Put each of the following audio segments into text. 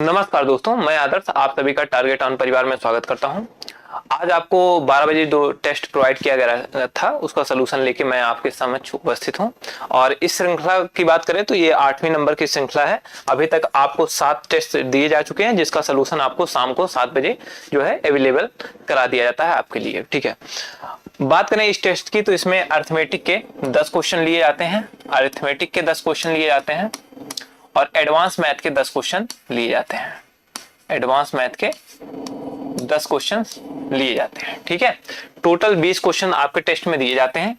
नमस्कार दोस्तों, मैं आदर्श आप सभी का टारगेट ऑन परिवार में स्वागत करता हूं। आज आपको 12 बजे दो टेस्ट प्रोवाइड किया गया था, उसका सलूशन लेके मैं आपके समक्ष उपस्थित हूं। और इस श्रृंखला की बात करें तो ये 8वीं नंबर की श्रृंखला है। अभी तक आपको 7 टेस्ट दिए जा चुके हैं, जिसका सलूशन आपको शाम को 7 बजे जो है अवेलेबल करा दिया जाता है आपके लिए। ठीक है, बात करें इस टेस्ट की तो इसमें अरिथमेटिक के 10 क्वेश्चन लिए जाते हैं, अरिथमेटिक के 10 क्वेश्चन लिए जाते हैं और एडवांस मैथ के 10 क्वेश्चन लिए जाते हैं। एडवांस मैथ के 10 क्वेश्चन लिए जाते हैं। ठीक है, टोटल 20 क्वेश्चन आपके टेस्ट में दिए जाते हैं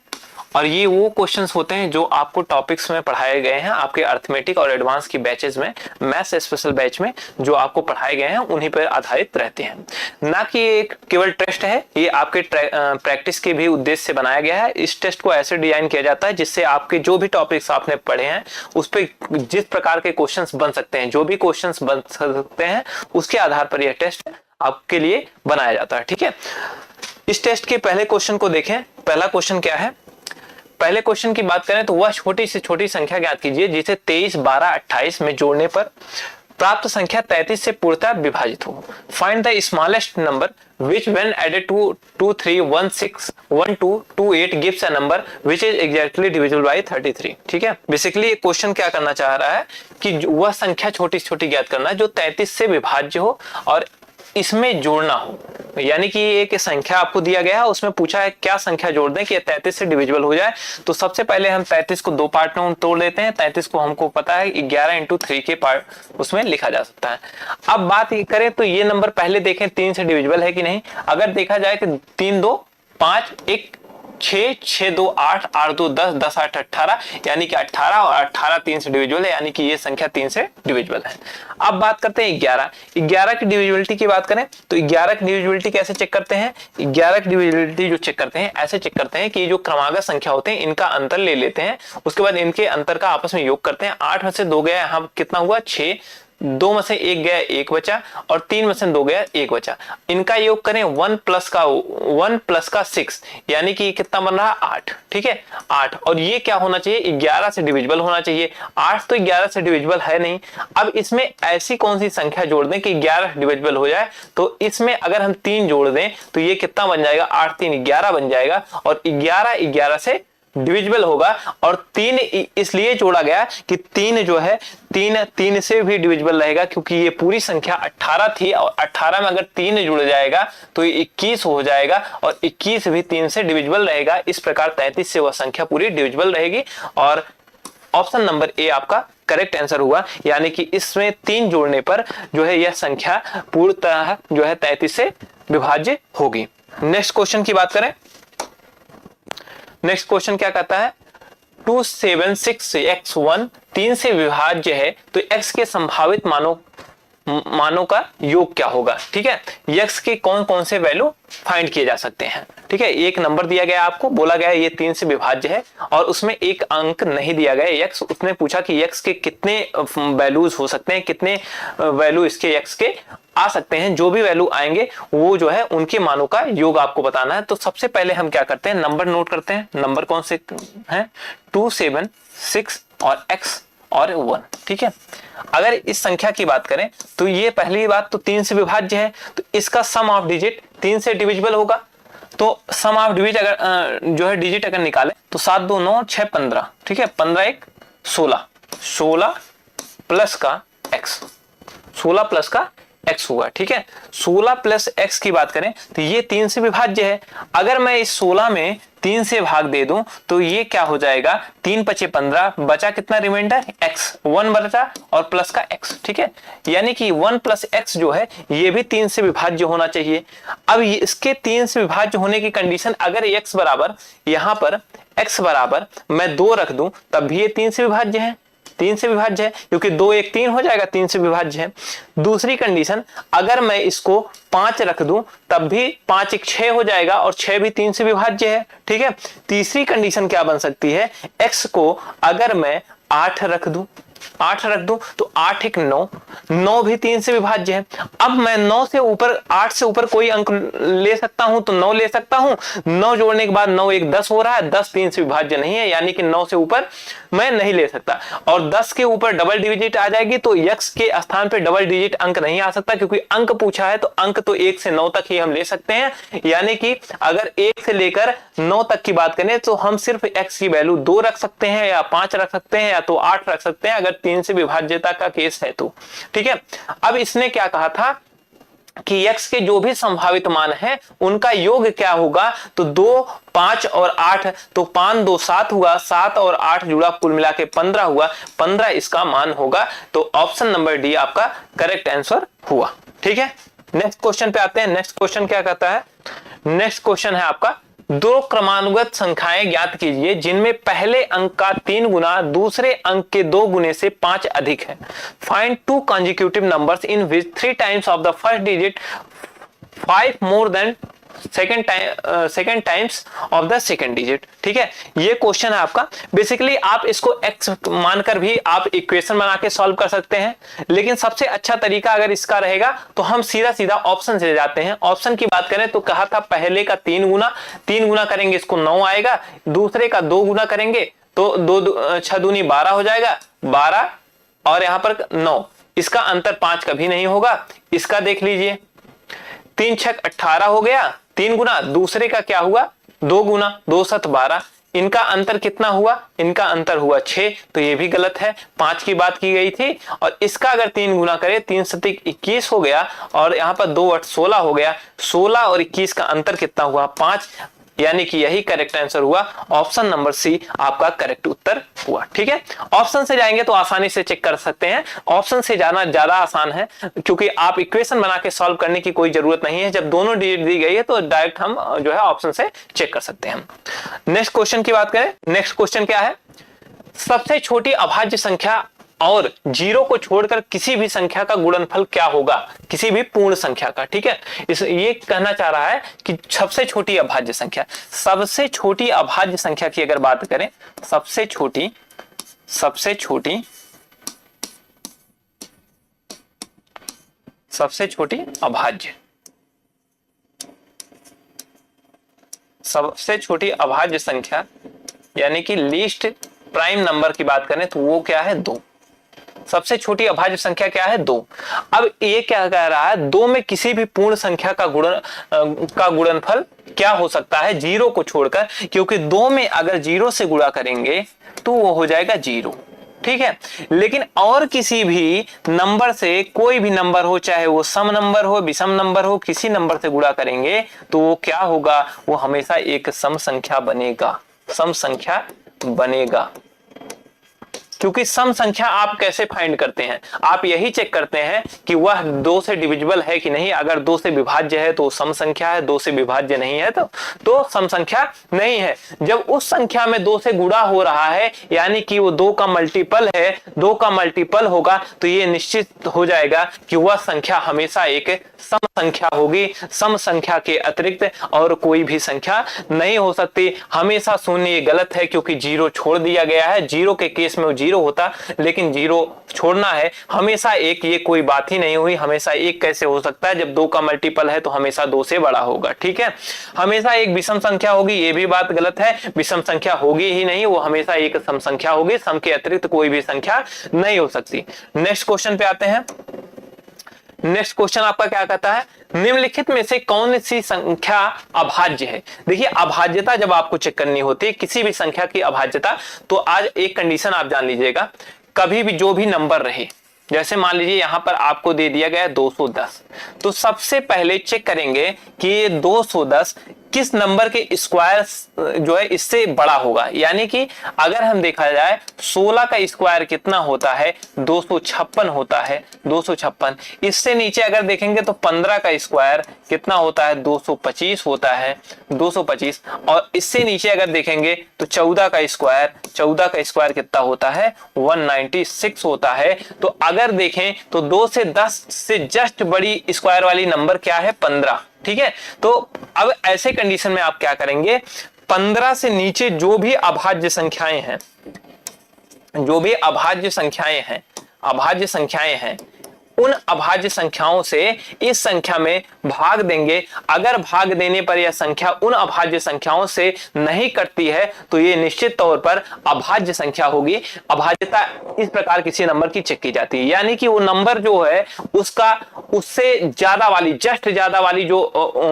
और ये वो क्वेश्चंस होते हैं जो आपको टॉपिक्स में पढ़ाए गए हैं आपके अरिथमेटिक और एडवांस की बैचेस में, मैथ्स स्पेशल बैच में जो आपको पढ़ाए गए हैं उन्हीं पर आधारित रहते हैं। ना कि ये केवल टेस्ट है, ये आपके प्रैक्टिस के भी उद्देश्य से बनाया गया है। इस टेस्ट को ऐसे डिजाइन किया जाता है जिससे आपके जो भी टॉपिक्स आपने पढ़े हैं उस पर जिस प्रकार के क्वेश्चन बन सकते हैं, जो भी क्वेश्चन बन सकते हैं उसके आधार पर यह टेस्ट आपके लिए बनाया जाता है। ठीक है, इस टेस्ट के पहले क्वेश्चन को देखें। पहला क्वेश्चन क्या है? पहले क्वेश्चन की बात करें तो वह छोटी से छोटी संख्या ज्ञात कीजिए जिसे 23, 12, 28 में जोड़ने पर प्राप्त संख्या 33 से पूर्णतः विभाजित हो। Find the smallest number which when added to 2, 3, 1, 6, 1, 2, 2, 8 gives a number which is exactly divisible by 33। ठीक है, बेसिकली ये क्वेश्चन क्या करना चाह रहा है कि वह संख्या छोटी छोटी ज्ञात करना जो 33 से विभाज्य हो और इसमें जोड़ना हो। यानी कि एक संख्या आपको दिया गया है, उसमें पूछा है क्या संख्या जोड़ दें कि 33 से डिविजिबल हो जाए। तो सबसे पहले हम 33 को 2 पार्ट में तोड़ देते हैं। 33 को हमको पता है 11 इंटू 3 के पार्ट उसमें लिखा जा सकता है। अब बात ये करें तो ये नंबर पहले देखें 3 से डिविजिबल है कि नहीं। अगर देखा जाए कि 3 2 5 1 6 6 2 8 8 2 10 10 8 18 यानी कि 18 और 18 3 से डिविजिबल है, यानी कि ये संख्या 3 से डिविजिबल है। अब बात करते हैं 11 की डिविजिबिलिटी की बात करें तो 11 की डिविजिबिलिटी कैसे चेक करते हैं? 11 की डिविजिबिलिटी जो चेक करते हैं ऐसे चेक करते हैं कि जो क्रमागत संख्या होते हैं इनका अंतर ले लेते हैं, उसके बाद इनके अंतर का आपस में योग करते हैं। 8 में से 2 गया, यहाँ कितना हुआ 6, 2 में से 1 गया 1 बचा और 3 में से 2 गया 1 बचा। इनका योग करें 1 प्लस का 6 यानी कि कितना बन रहा 8। ठीक है, 8 और ये क्या होना चाहिए 11 से डिविजिबल होना चाहिए। 8 तो 11 से डिविजिबल है नहीं। अब इसमें ऐसी कौन सी संख्या जोड़ दें कि 11 डिविजिबल हो जाए? तो इसमें अगर हम 3 जोड़ दें तो ये कितना बन जाएगा 8 3 11 बन जाएगा और 11 11 से डिविजिबल होगा। और 3 इसलिए जोड़ा गया कि 3 जो है 3 से भी डिविजिबल रहेगा क्योंकि ये पूरी संख्या 18 थी और 18 में अगर 3 जुड़ जाएगा तो ये 21 हो जाएगा और 21 भी 3 से डिविजिबल रहेगा। इस प्रकार 33 से वह संख्या पूरी डिविजिबल रहेगी और ऑप्शन नंबर ए आपका करेक्ट आंसर हुआ। यानी कि इसमें 3 जोड़ने पर जो है यह संख्या पूर्णतः जो है 33 से विभाज्य होगी। नेक्स्ट क्वेश्चन की बात करें, नेक्स्ट क्वेश्चन क्या कहता है 276x1 3 से विभाज्य है तो x के संभावित मानों का योग क्या होगा? ठीक है, x के कौन कौन से वैल्यू फाइंड किए जा सकते हैं। ठीक है, एक नंबर दिया गया आपको, बोला गया ये 3 से विभाज्य है और उसमें एक अंक नहीं दिया गया x। उसने पूछा कि x के कितने वैल्यूज हो सकते हैं, कितने वैल्यू इसके x के आ सकते हैं। जो भी वैल्यू आएंगे वो जो है उनके मानों का योग आपको बताना है। तो सबसे पहले हम क्या करते हैं, नंबर नोट करते हैं। नंबर कौन से हैं 2 7 6 और x और 1। ठीक है, अगर इस संख्या की बात करें तो ये पहली बात तो 3 से विभाज्य है तो इसका सम ऑफ डिजिट 3 से डिविजिबल होगा। तो सम ऑफ डिजिट अगर जो है डिजिट अगर निकाले तो 7 2 9 6 15। ठीक है, 15 1 16, 16 प्लस का x, 16 प्लस का x हुआ। ठीक है, 16 प्लस x की बात करें तो ये 3 से विभाज्य है। अगर मैं इस 16 में 3 से भाग दे दूं तो ये क्या हो जाएगा 3 5 15, बचा कितना रिमाइंडर x, 1 बचा और प्लस का x। ठीक है, यानी कि 1 प्लस x जो है ये भी 3 से विभाज्य होना चाहिए। अब इसके 3 से विभाज्य होने की कंडीशन अगर x बराबर यहां पर x बराबर मैं 2 रख दूं तब भी ये 3 से विभाज्य है। 3 से विभाज्य है क्योंकि 2 1 3 हो जाएगा, 3 से विभाज्य है। दूसरी कंडीशन अगर मैं इसको 5 रख दूं तब भी 5 1 6 हो जाएगा और 6 भी 3 से विभाज्य है। ठीक है, तीसरी कंडीशन क्या बन सकती है, x को अगर मैं 8 रख दूं 8 रख दूं तो 8 एक 9, 9 भी 3 से विभाज्य है। अब मैं 9 से ऊपर 8 से ऊपर कोई अंक ले सकता हूं तो 9 ले सकता हूं। 9 जोड़ने के बाद 9 एक 10 हो रहा है, 10 3 से विभाज्य नहीं है, यानी कि 9 से ऊपर मैं नहीं ले सकता। और 10 के ऊपर डबल डिजिट आ जाएगी तो x के स्थान पे डबल डिजिट अंक नहीं आ सकता, क्योंकि अंक पूछा है तो अंक तो 1 से 9 तक ही हम ले सकते हैं। यानी कि अगर 1 से लेकर 9 तक की बात करें तो हम सिर्फ x की वैल्यू 2 रख सकते हैं या 5 रख सकते हैं या तो 8 रख सकते हैं, अगर 3 से विभाज्यता का केस है तो। ठीक है, अब इसने क्या कहा था कि x के जो भी संभावित मान है उनका योग क्या होगा, तो 2 5 और 8, तो 5 2 7 हुआ, 7 और 8 जुड़ा कुल मिला के 15 हुआ, 15 इसका मान होगा। तो ऑप्शन नंबर डी आपका करेक्ट आंसर हुआ। ठीक है, नेक्स्ट क्वेश्चन पे आते हैं। नेक्स्ट क्वेश्चन क्या कहता है? नेक्स्ट क्वेश्चन है आपका, दो क्रमानुगत संख्याएं ज्ञात कीजिए जिनमें पहले अंक का 3 गुना दूसरे अंक के 2 गुने से 5 अधिक है। Find 2 consecutive numbers in which 3 times of the first digit 5 more than second times of the second digit। ठीक है, ये क्वेश्चन है आपका। बेसिकली आप इसको x मानकर भी आप इक्वेशन बना के सॉल्व कर सकते हैं, लेकिन सबसे अच्छा तरीका अगर इसका रहेगा तो हम सीधा सीधा ऑप्शन से जाते हैं। ऑप्शन की बात करें तो कहा था पहले का 3 गुना करेंगे इसको 9 आएगा, दूसरे का 2 गुना करेंगे तो 2 6 दूनी 12 हो जाएगा, 12 और यहां पर 9, इसका अंतर 5 कभी नहीं होगा। इसका देख लीजिए, 3 6 18 हो गया, 3 गुना, दूसरे का क्या हुआ 2 गुना, 2 7 12, इनका अंतर कितना हुआ, इनका अंतर हुआ 6, तो ये भी गलत है। 5 की बात की गई थी और इसका अगर 3 गुना करें 3 7 21 हो गया और यहाँ पर 2 8 16 हो गया, 16 और 21 का अंतर कितना हुआ 5, यानी कि यही करेक्ट आंसर हुआ। ऑप्शन नंबर सी आपका करेक्ट उत्तर हुआ। ठीक है, ऑप्शन से जाएंगे तो आसानी से चेक कर सकते हैं। ऑप्शन से जाना ज्यादा आसान है क्योंकि आप इक्वेशन बना के सॉल्व करने की कोई जरूरत नहीं है। जब दोनों डिजिट दी गई है तो डायरेक्ट हम जो है ऑप्शन से चेक कर सकते हैं। नेक्स्ट क्वेश्चन की बात करें, नेक्स्ट क्वेश्चन क्या है? सबसे छोटी अभाज्य संख्या और 0 को छोड़कर किसी भी संख्या का गुणनफल क्या होगा, किसी भी पूर्ण संख्या का। ठीक है, ये कहना चाह रहा है कि सबसे छोटी अभाज्य संख्या, सबसे छोटी अभाज्य संख्या की अगर बात करें, सबसे छोटी अभाज्य, सबसे छोटी अभाज्य संख्या यानी कि लीस्ट प्राइम नंबर की बात करें तो वो क्या है 2। सबसे छोटी अभाज्य संख्या क्या है 2। अब ये क्या कह रहा है, 2 में किसी भी पूर्ण संख्या का गुणनफल क्या हो सकता है 0 को छोड़कर, क्योंकि 2 में अगर 0 से गुणा करेंगे तो वो हो जाएगा 0। ठीक है, लेकिन और किसी भी नंबर से, कोई भी नंबर हो, चाहे वो सम नंबर हो विषम नंबर हो, किसी नंबर से गुणा करेंगे तो वो क्या होगा, वो हमेशा एक सम संख्या बनेगा, सम संख्या बनेगा। क्योंकि सम संख्या आप कैसे फाइंड करते हैं, आप यही चेक करते हैं कि वह 2 से डिविजिबल है कि नहीं। अगर 2 से विभाज्य है तो सम संख्या है, 2 से विभाज्य नहीं है तो सम संख्या नहीं है। जब उस संख्या में 2 से गुणा हो रहा है यानी कि वो 2 का मल्टीपल है, 2 का मल्टीपल होगा तो ये निश्चित हो जाएगा कि वह संख्या हमेशा एक सम संख्या होगी। सम संख्या के अतिरिक्त और कोई भी संख्या नहीं हो सकती। हमेशा शून्य ये गलत है क्योंकि 0 छोड़ दिया गया है। 0 के केस में वो 0 होता, लेकिन 0 छोड़ना है, हमेशा 1, ये कोई बात ही नहीं हुई। हमेशा 1 कैसे हो सकता है, जब 2 का मल्टीपल है तो हमेशा 2 से बड़ा होगा। ठीक है, हमेशा एक विषम संख्या होगी, ये भी बात गलत है। विषम संख्या होगी ही नहीं, वो हमेशा एक सम संख्या होगी। सम के अतिरिक्त कोई भी संख्या नहीं हो सकती। नेक्स्ट क्वेश्चन पे आते हैं। नेक्स्ट क्वेश्चन आपका क्या कहता है, निम्नलिखित में से कौन सी संख्या अभाज्य है। देखिए, अभाज्यता जब आपको चेक करनी होती है किसी भी संख्या की अभाज्यता, तो आज एक कंडीशन आप जान लीजिएगा, कभी भी जो भी नंबर रहे, जैसे मान लीजिए यहां पर आपको दे दिया गया है 210, तो सबसे पहले चेक करेंगे कि ये 210 किस नंबर के स्क्वायर जो है इससे बड़ा होगा। यानी कि अगर हम देखा जाए 16 का स्क्वायर कितना होता है 256 होता है, 256। इससे नीचे अगर देखेंगे तो 15 का स्क्वायर कितना होता है 225 होता है, 225। और इससे नीचे अगर देखेंगे तो 14 का स्क्वायर कितना होता है 196 होता है। तो अगर देखें तो 2 से 10 से जस्ट बड़ी स्क्वायर वाली नंबर क्या है 15। ठीक है, तो अब ऐसे कंडीशन में आप क्या करेंगे, 15 से नीचे जो भी अभाज्य संख्याएं हैं, जो भी अभाज्य संख्याएं हैं उन अभाज्य संख्याओं से इस संख्या में भाग देंगे। अगर भाग देने पर यह संख्या उन अभाज्य संख्याओं से नहीं कटती है तो ये निश्चित तौर पर अभाज्य संख्या होगी। अभाज्यता इस प्रकार किसी नंबर की चेक की जाती है, यानी कि वो नंबर जो है उसका उससे ज्यादा वाली, जस्ट ज्यादा वाली जो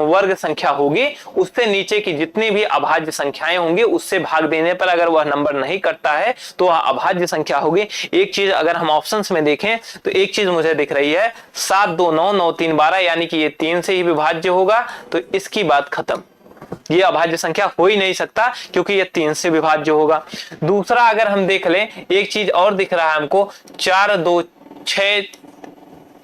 वर्ग संख्या होगी, उससे नीचे की जितनी भी अभाज्य संख्याएं होंगी उससे भाग देने पर अगर वह नंबर नहीं कटता है तो वह अभाज्य संख्या होगी। एक चीज अगर हम ऑप्शंस में देखें तो एक चीज मुझे दिख रही है 7 2 9 9 3 12, यानी कि ये 3 से ही विभाज्य होगा, तो इसकी बात खत्म। ये अभाज्य संख्या हो ही नहीं सकता क्योंकि ये 3 से विभाज्य होगा। दूसरा अगर हम देख लें, एक चीज और दिख रहा है हमको 4 2 6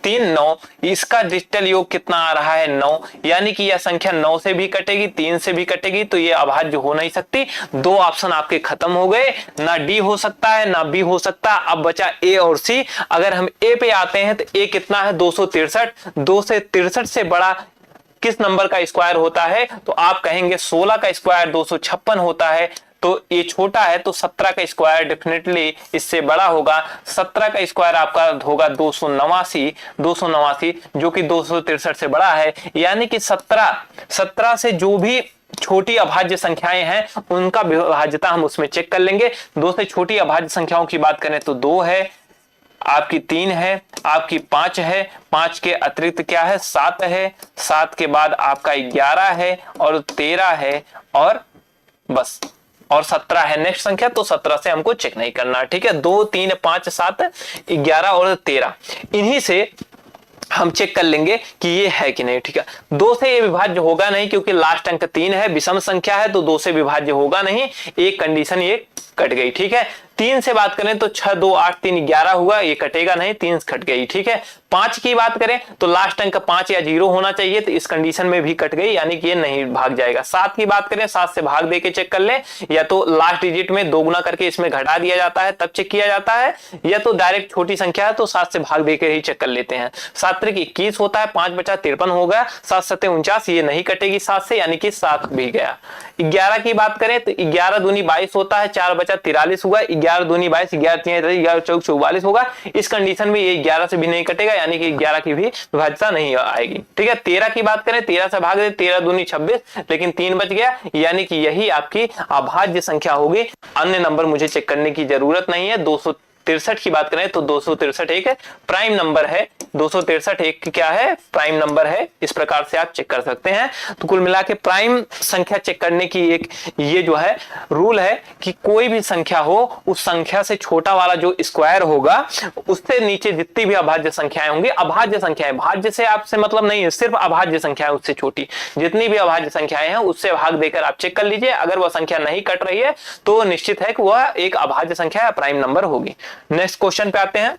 3 9, इसका डिजिटल योग कितना आ रहा है 9, यानी कि यह संख्या 9 से भी कटेगी 3 से भी कटेगी, तो ये अभाज्य हो नहीं सकती। दो ऑप्शन आपके खत्म हो गए, ना डी हो सकता है ना बी हो सकता। अब बचा ए और सी। अगर हम ए पे आते हैं तो ए कितना है 263। 2 से 63 से बड़ा किस नंबर का स्क्वायर होता है, तो आप कहेंगे 16 का स्क्वायर 256 होता है। तो ये छोटा है तो 17 का स्क्वायर डेफिनेटली इससे बड़ा होगा। 17 का स्क्वायर आपका होगा 289 जो कि 263 से बड़ा है, यानी कि 17 से जो भी छोटी अभाज्य संख्याएं हैं उनका विभाज्यता हम उसमें चेक कर लेंगे। 2 से छोटी अभाज्य संख्याओं की बात करें तो 2 है, आपकी 3 है, आपकी 5 है, 5 के अतिरिक्त क्या है 7 है, 7 के बाद आपका 11 है और 13 है और बस, और 17 है नेक्स्ट संख्या, तो 17 से हमको चेक नहीं करना। ठीक है, 2 3 5 7 11 और 13 इन्हीं से हम चेक कर लेंगे कि ये है कि नहीं। ठीक है, 2 से ये विभाज्य होगा नहीं क्योंकि लास्ट अंक 3 है, विषम संख्या है, तो 2 से विभाज्य होगा नहीं। एक कंडीशन ये कट गई। ठीक है, 3 से बात करें तो 6 2 8 3 11 हुआ, ये कटेगा नहीं, 3 कट गई। ठीक है, 5 की बात करें तो लास्ट अंक 5 या 0 होना चाहिए, तो इस कंडीशन में भी कट गई, यानी कि ये नहीं भाग जाएगा। 7 की बात करें, 7 से भाग देके चेक कर ले, या तो लास्ट डिजिट में 2 गुना करके इसमें घटा दिया जाता है तब चेक किया जाता है, या तो डायरेक्ट छोटी संख्या है तो 7 से भाग देके ही चेक कर लेते हैं। 7 त्रिक 21 होता है, 5 बचा 53 हो गया, 7 7 49, ये नहीं कटेगी 7 से, यानी कि 7 भी गया। 11 की बात करें तो 11 दूनी 22 होता है, 4 बचा 43 हुआ, 11 दूनी 22, 11 3 11 चौक 44 होगा। इस कंडीशन में ये 11 से भी नहीं कटेगा, यानी कि 11 की भी विभाज्यता नहीं आएगी। ठीक है, 13 की बात करें, 13 से भाग दे, 13 दूनी 26, लेकिन 3 बच गया, यानी कि यही आपकी अभाज्य संख्या होगी। अन्य नंबर मुझे चेक करने की जरूरत नहीं है। 263 की बात करें तो 263 एक प्राइम नंबर है, 263 एक क्या है प्राइम नंबर है, इस प्रकार से आप चेक कर सकते हैं। तो कुल मिला के प्राइम संख्या चेक करने की एक ये जो है रूल है कि कोई भी संख्या हो उस संख्या से छोटा वाला जो स्क्वायर होगा उससे नीचे जितनी भी अभाज्य संख्याएं होंगी, अभाज्य संख्याएं, भाज्य से आपसे मतलब नहीं है, सिर्फ अभाज्य संख्याएं, उससे छोटी जितनी भी अभाज्य संख्याएं हैं उससे भाग देकर आप चेक कर लीजिए। अगर वह संख्या नहीं कट रही है तो निश्चित है कि वह एक अभाज्य संख्या या प्राइम नंबर होगी। नेक्स्ट क्वेश्चन पे आते हैं।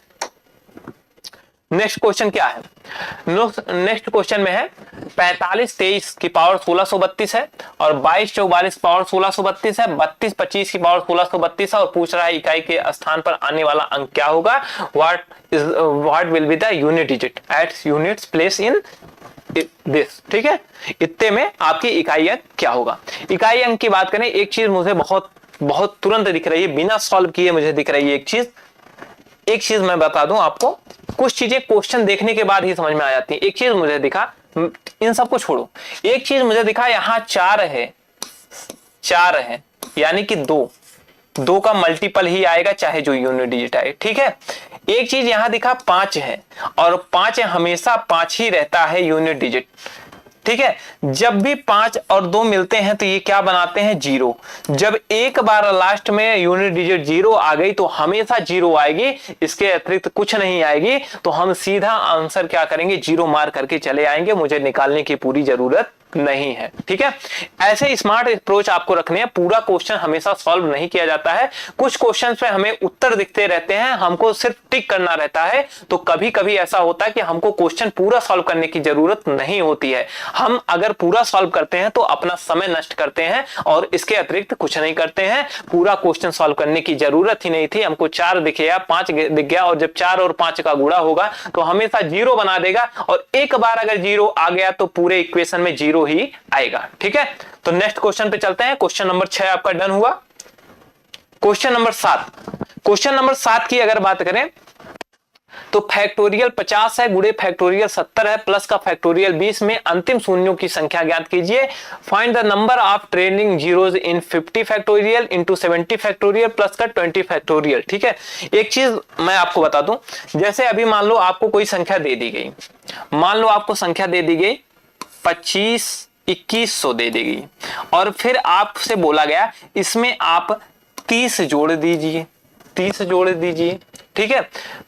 नेक्स्ट क्वेश्चन क्या है? नेक्स्ट क्वेश्चन में है 45 23 की पावर 1632 है और 22 44 पावर 1632 है, 32 25 की पावर 1632 है और पूछ रहा है इकाई के स्थान पर आने वाला अंक क्या होगा, what will be the unit digit at units place in this. ठीक है, इतने में आपकी इकाई अंक क्या होगा। इकाई अंक की बात करें, एक चीज मुझे बहुत तुरंत दिख रही है, बिना सॉल्व किए मुझे दिख रही है। एक चीज मैं बता दूं आपको, कुछ चीजें क्वेश्चन देखने के बाद ही समझ में आ जाती हैं। एक चीज मुझे दिखा, इन सबको छोड़ो, एक चीज मुझे दिखा यहाँ 4 है, यानी कि 2 का मल्टीपल ही आएगा चाहे जो यूनिट डिजिट आए। ठीक है, एक चीज यहां दिखा 5 है और 5 हमेशा 5 ही रहता है यूनिट डिजिट। ठीक है, जब भी 5 और 2 मिलते हैं तो ये क्या बनाते हैं 0। जब एक बार लास्ट में यूनिट डिजिट 0 आ गई तो हमेशा 0 आएगी, इसके अतिरिक्त कुछ नहीं आएगी, तो हम सीधा आंसर क्या करेंगे 0 मार करके चले आएंगे, मुझे निकालने की पूरी जरूरत नहीं है। ठीक है, ऐसे स्मार्ट अप्रोच आपको रखने हैं। पूरा क्वेश्चन हमेशा सॉल्व नहीं किया जाता है, कुछ क्वेश्चंस पे हमें उत्तर दिखते रहते हैं, हमको सिर्फ टिक करना रहता है। तो कभी कभी ऐसा होता है कि हमको क्वेश्चन पूरा सॉल्व करने की जरूरत नहीं होती है। हम अगर पूरा सॉल्व करते हैं तो अपना समय नष्ट करते हैं और इसके अतिरिक्त कुछ नहीं करते हैं। पूरा क्वेश्चन सॉल्व करने की जरूरत ही नहीं थी, हमको 4 दिख गया, 5 दिख गया, और जब 4 और 5 का गुणा होगा तो हमेशा 0 बना देगा, और एक बार अगर 0 आ गया तो पूरे इक्वेशन में 0 ही आएगा। ठीक है, तो नेक्स्ट क्वेश्चन पे चलते हैं। क्वेश्चन नंबर 6 आपका डन हुआ। क्वेश्चन नंबर 7, क्वेश्चन नंबर 7 की अगर बात करें तो फैक्टोरियल 50 है गुणे फैक्टोरियल 70 है प्लस का फैक्टोरियल 20 में अंतिम शून्यों की संख्या ज्ञात कीजिए। Find the number of trailing zeros in 50 factorial into 70 factorial plus का 20 फैक्टोरियल। ठीक है, एक चीज मैं आपको बता दूं, जैसे अभी मान लो आपको कोई संख्या दे दी गई, मान लो आपको संख्या दे दी गई 2100 दे दी गई और फिर आपसे बोला गया इसमें आप 30 जोड़ दीजिए, 30 जोड़ दीजिए। ठीक है,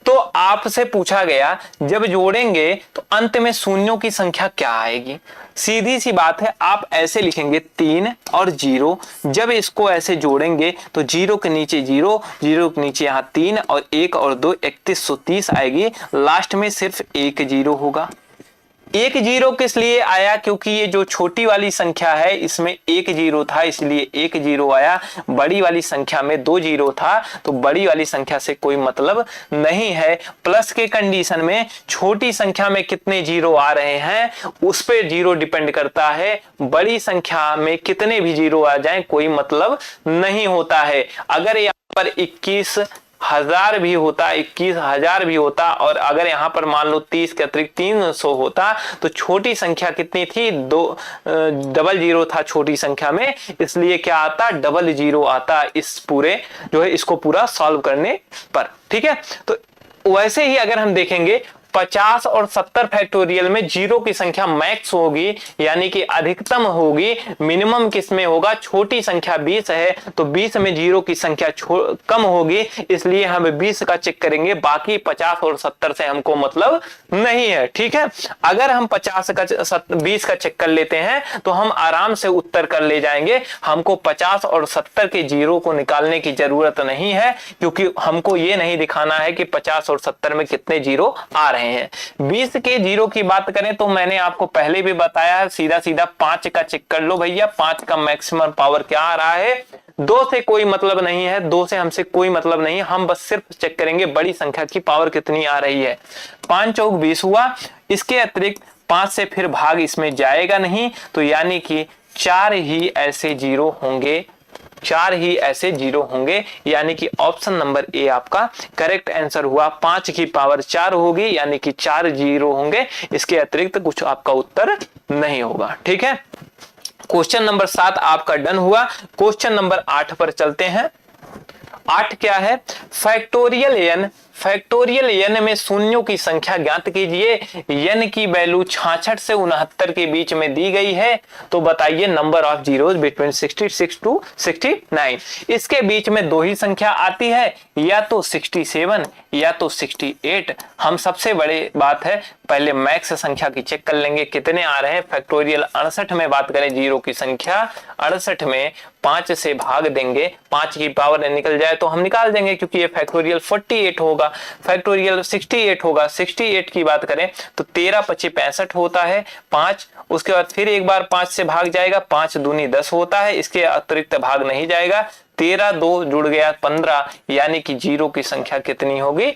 तो आपसे पूछा गया जब जोड़ेंगे तो अंत में शून्यों की संख्या क्या आएगी। सीधी सी बात है, आप ऐसे लिखेंगे 3 और 0, जब इसको ऐसे जोड़ेंगे तो 0 के नीचे 0, 0 के नीचे यहाँ 3 और 1 और 2 3130 आएगी। लास्ट में सिर्फ एक 0 होगा। एक 0 किस लिए आया, क्योंकि ये जो छोटी वाली संख्या है इसमें एक 0 था इसलिए एक 0 आया। बड़ी वाली संख्या में 2 0 था तो बड़ी वाली संख्या से कोई मतलब नहीं है। प्लस के कंडीशन में छोटी संख्या में कितने 0 आ रहे हैं उस पर 0 डिपेंड करता है। बड़ी संख्या में कितने भी 0 आ जाएं कोई मतलब नहीं होता है। अगर यहाँ पर 21,000 भी होता, 21,000 भी होता और अगर यहां पर मान लो 30 के अतिरिक्त 300 होता तो छोटी संख्या कितनी थी, 2 डबल 0 था छोटी संख्या में, इसलिए क्या आता, डबल 0 आता इस पूरे जो है इसको पूरा सॉल्व करने पर। ठीक है, तो वैसे ही अगर हम देखेंगे 50 और 70 फैक्टोरियल में 0 की संख्या मैक्स होगी यानी कि अधिकतम होगी। मिनिमम किसमें होगा, छोटी संख्या 20 है तो 20 में 0 की संख्या कम होगी, इसलिए हम 20 का चेक करेंगे, बाकी 50 और 70 से हमको मतलब नहीं है। ठीक है, अगर हम 20 का चेक कर लेते हैं तो हम आराम से उत्तर कर ले जाएंगे। हमको 50 और 70 के 0 को निकालने की जरूरत नहीं है, क्योंकि हमको ये नहीं दिखाना है कि 50 और 70 में कितने 0 आ रहे हैं। 20 के 0 की बात करें तो मैंने आपको पहले भी बताया है, सीधा सीधा 5 का चेक कर लो भैया, 5 का मैक्सिमम पावर क्या आ रहा है। 2 से कोई मतलब नहीं है, 2 से हमसे कोई मतलब नहीं है, हम बस सिर्फ चेक करेंगे बड़ी संख्या की पावर कितनी आ रही है। 5 चौक 20 हुआ, इसके अतिरिक्त 5 से फिर भाग इसमें जाएगा नहीं, तो यानी कि 4 ही ऐसे 0 होंगे, 4 ही ऐसे 0 होंगे, यानी कि ऑप्शन नंबर ए आपका करेक्ट आंसर हुआ। 5 की पावर 4 होगी यानी कि 4 0 होंगे, इसके अतिरिक्त कुछ आपका उत्तर नहीं होगा। ठीक है, क्वेश्चन नंबर 7 आपका डन हुआ। क्वेश्चन नंबर 8 पर चलते हैं। 8 क्या है, फैक्टोरियल n, फैक्टोरियल n में शून्यों की संख्या ज्ञात कीजिए। n की वैल्यू 66 से 69 के बीच में दी गई है, तो बताइए number of zeros between 66 to 69। इसके बीच में 2 ही संख्या आती है, या तो 67 या तो 68। हम सबसे बड़ी बात है पहले मैक्स संख्या की चेक कर लेंगे कितने आ रहे हैं। फैक्टोरियल 68 में बात करें 0 की संख्या, 68 में 5 से भाग देंगे, 5 की पावर निकल जाए तो हम निकाल देंगे, क्योंकि ये फैक्टोरियल 48 होगा, फैक्टोरियल 68 होगा। 68 की बात करें तो 13 25 65 होता है, 5 उसके बाद फिर एक बार 5 से भाग जाएगा, 5 दूनी 10 होता है, इसके अतिरिक्त भाग नहीं जाएगा। 13 2 जुड़ गया 15, यानी कि 0 की संख्या कितनी होगी,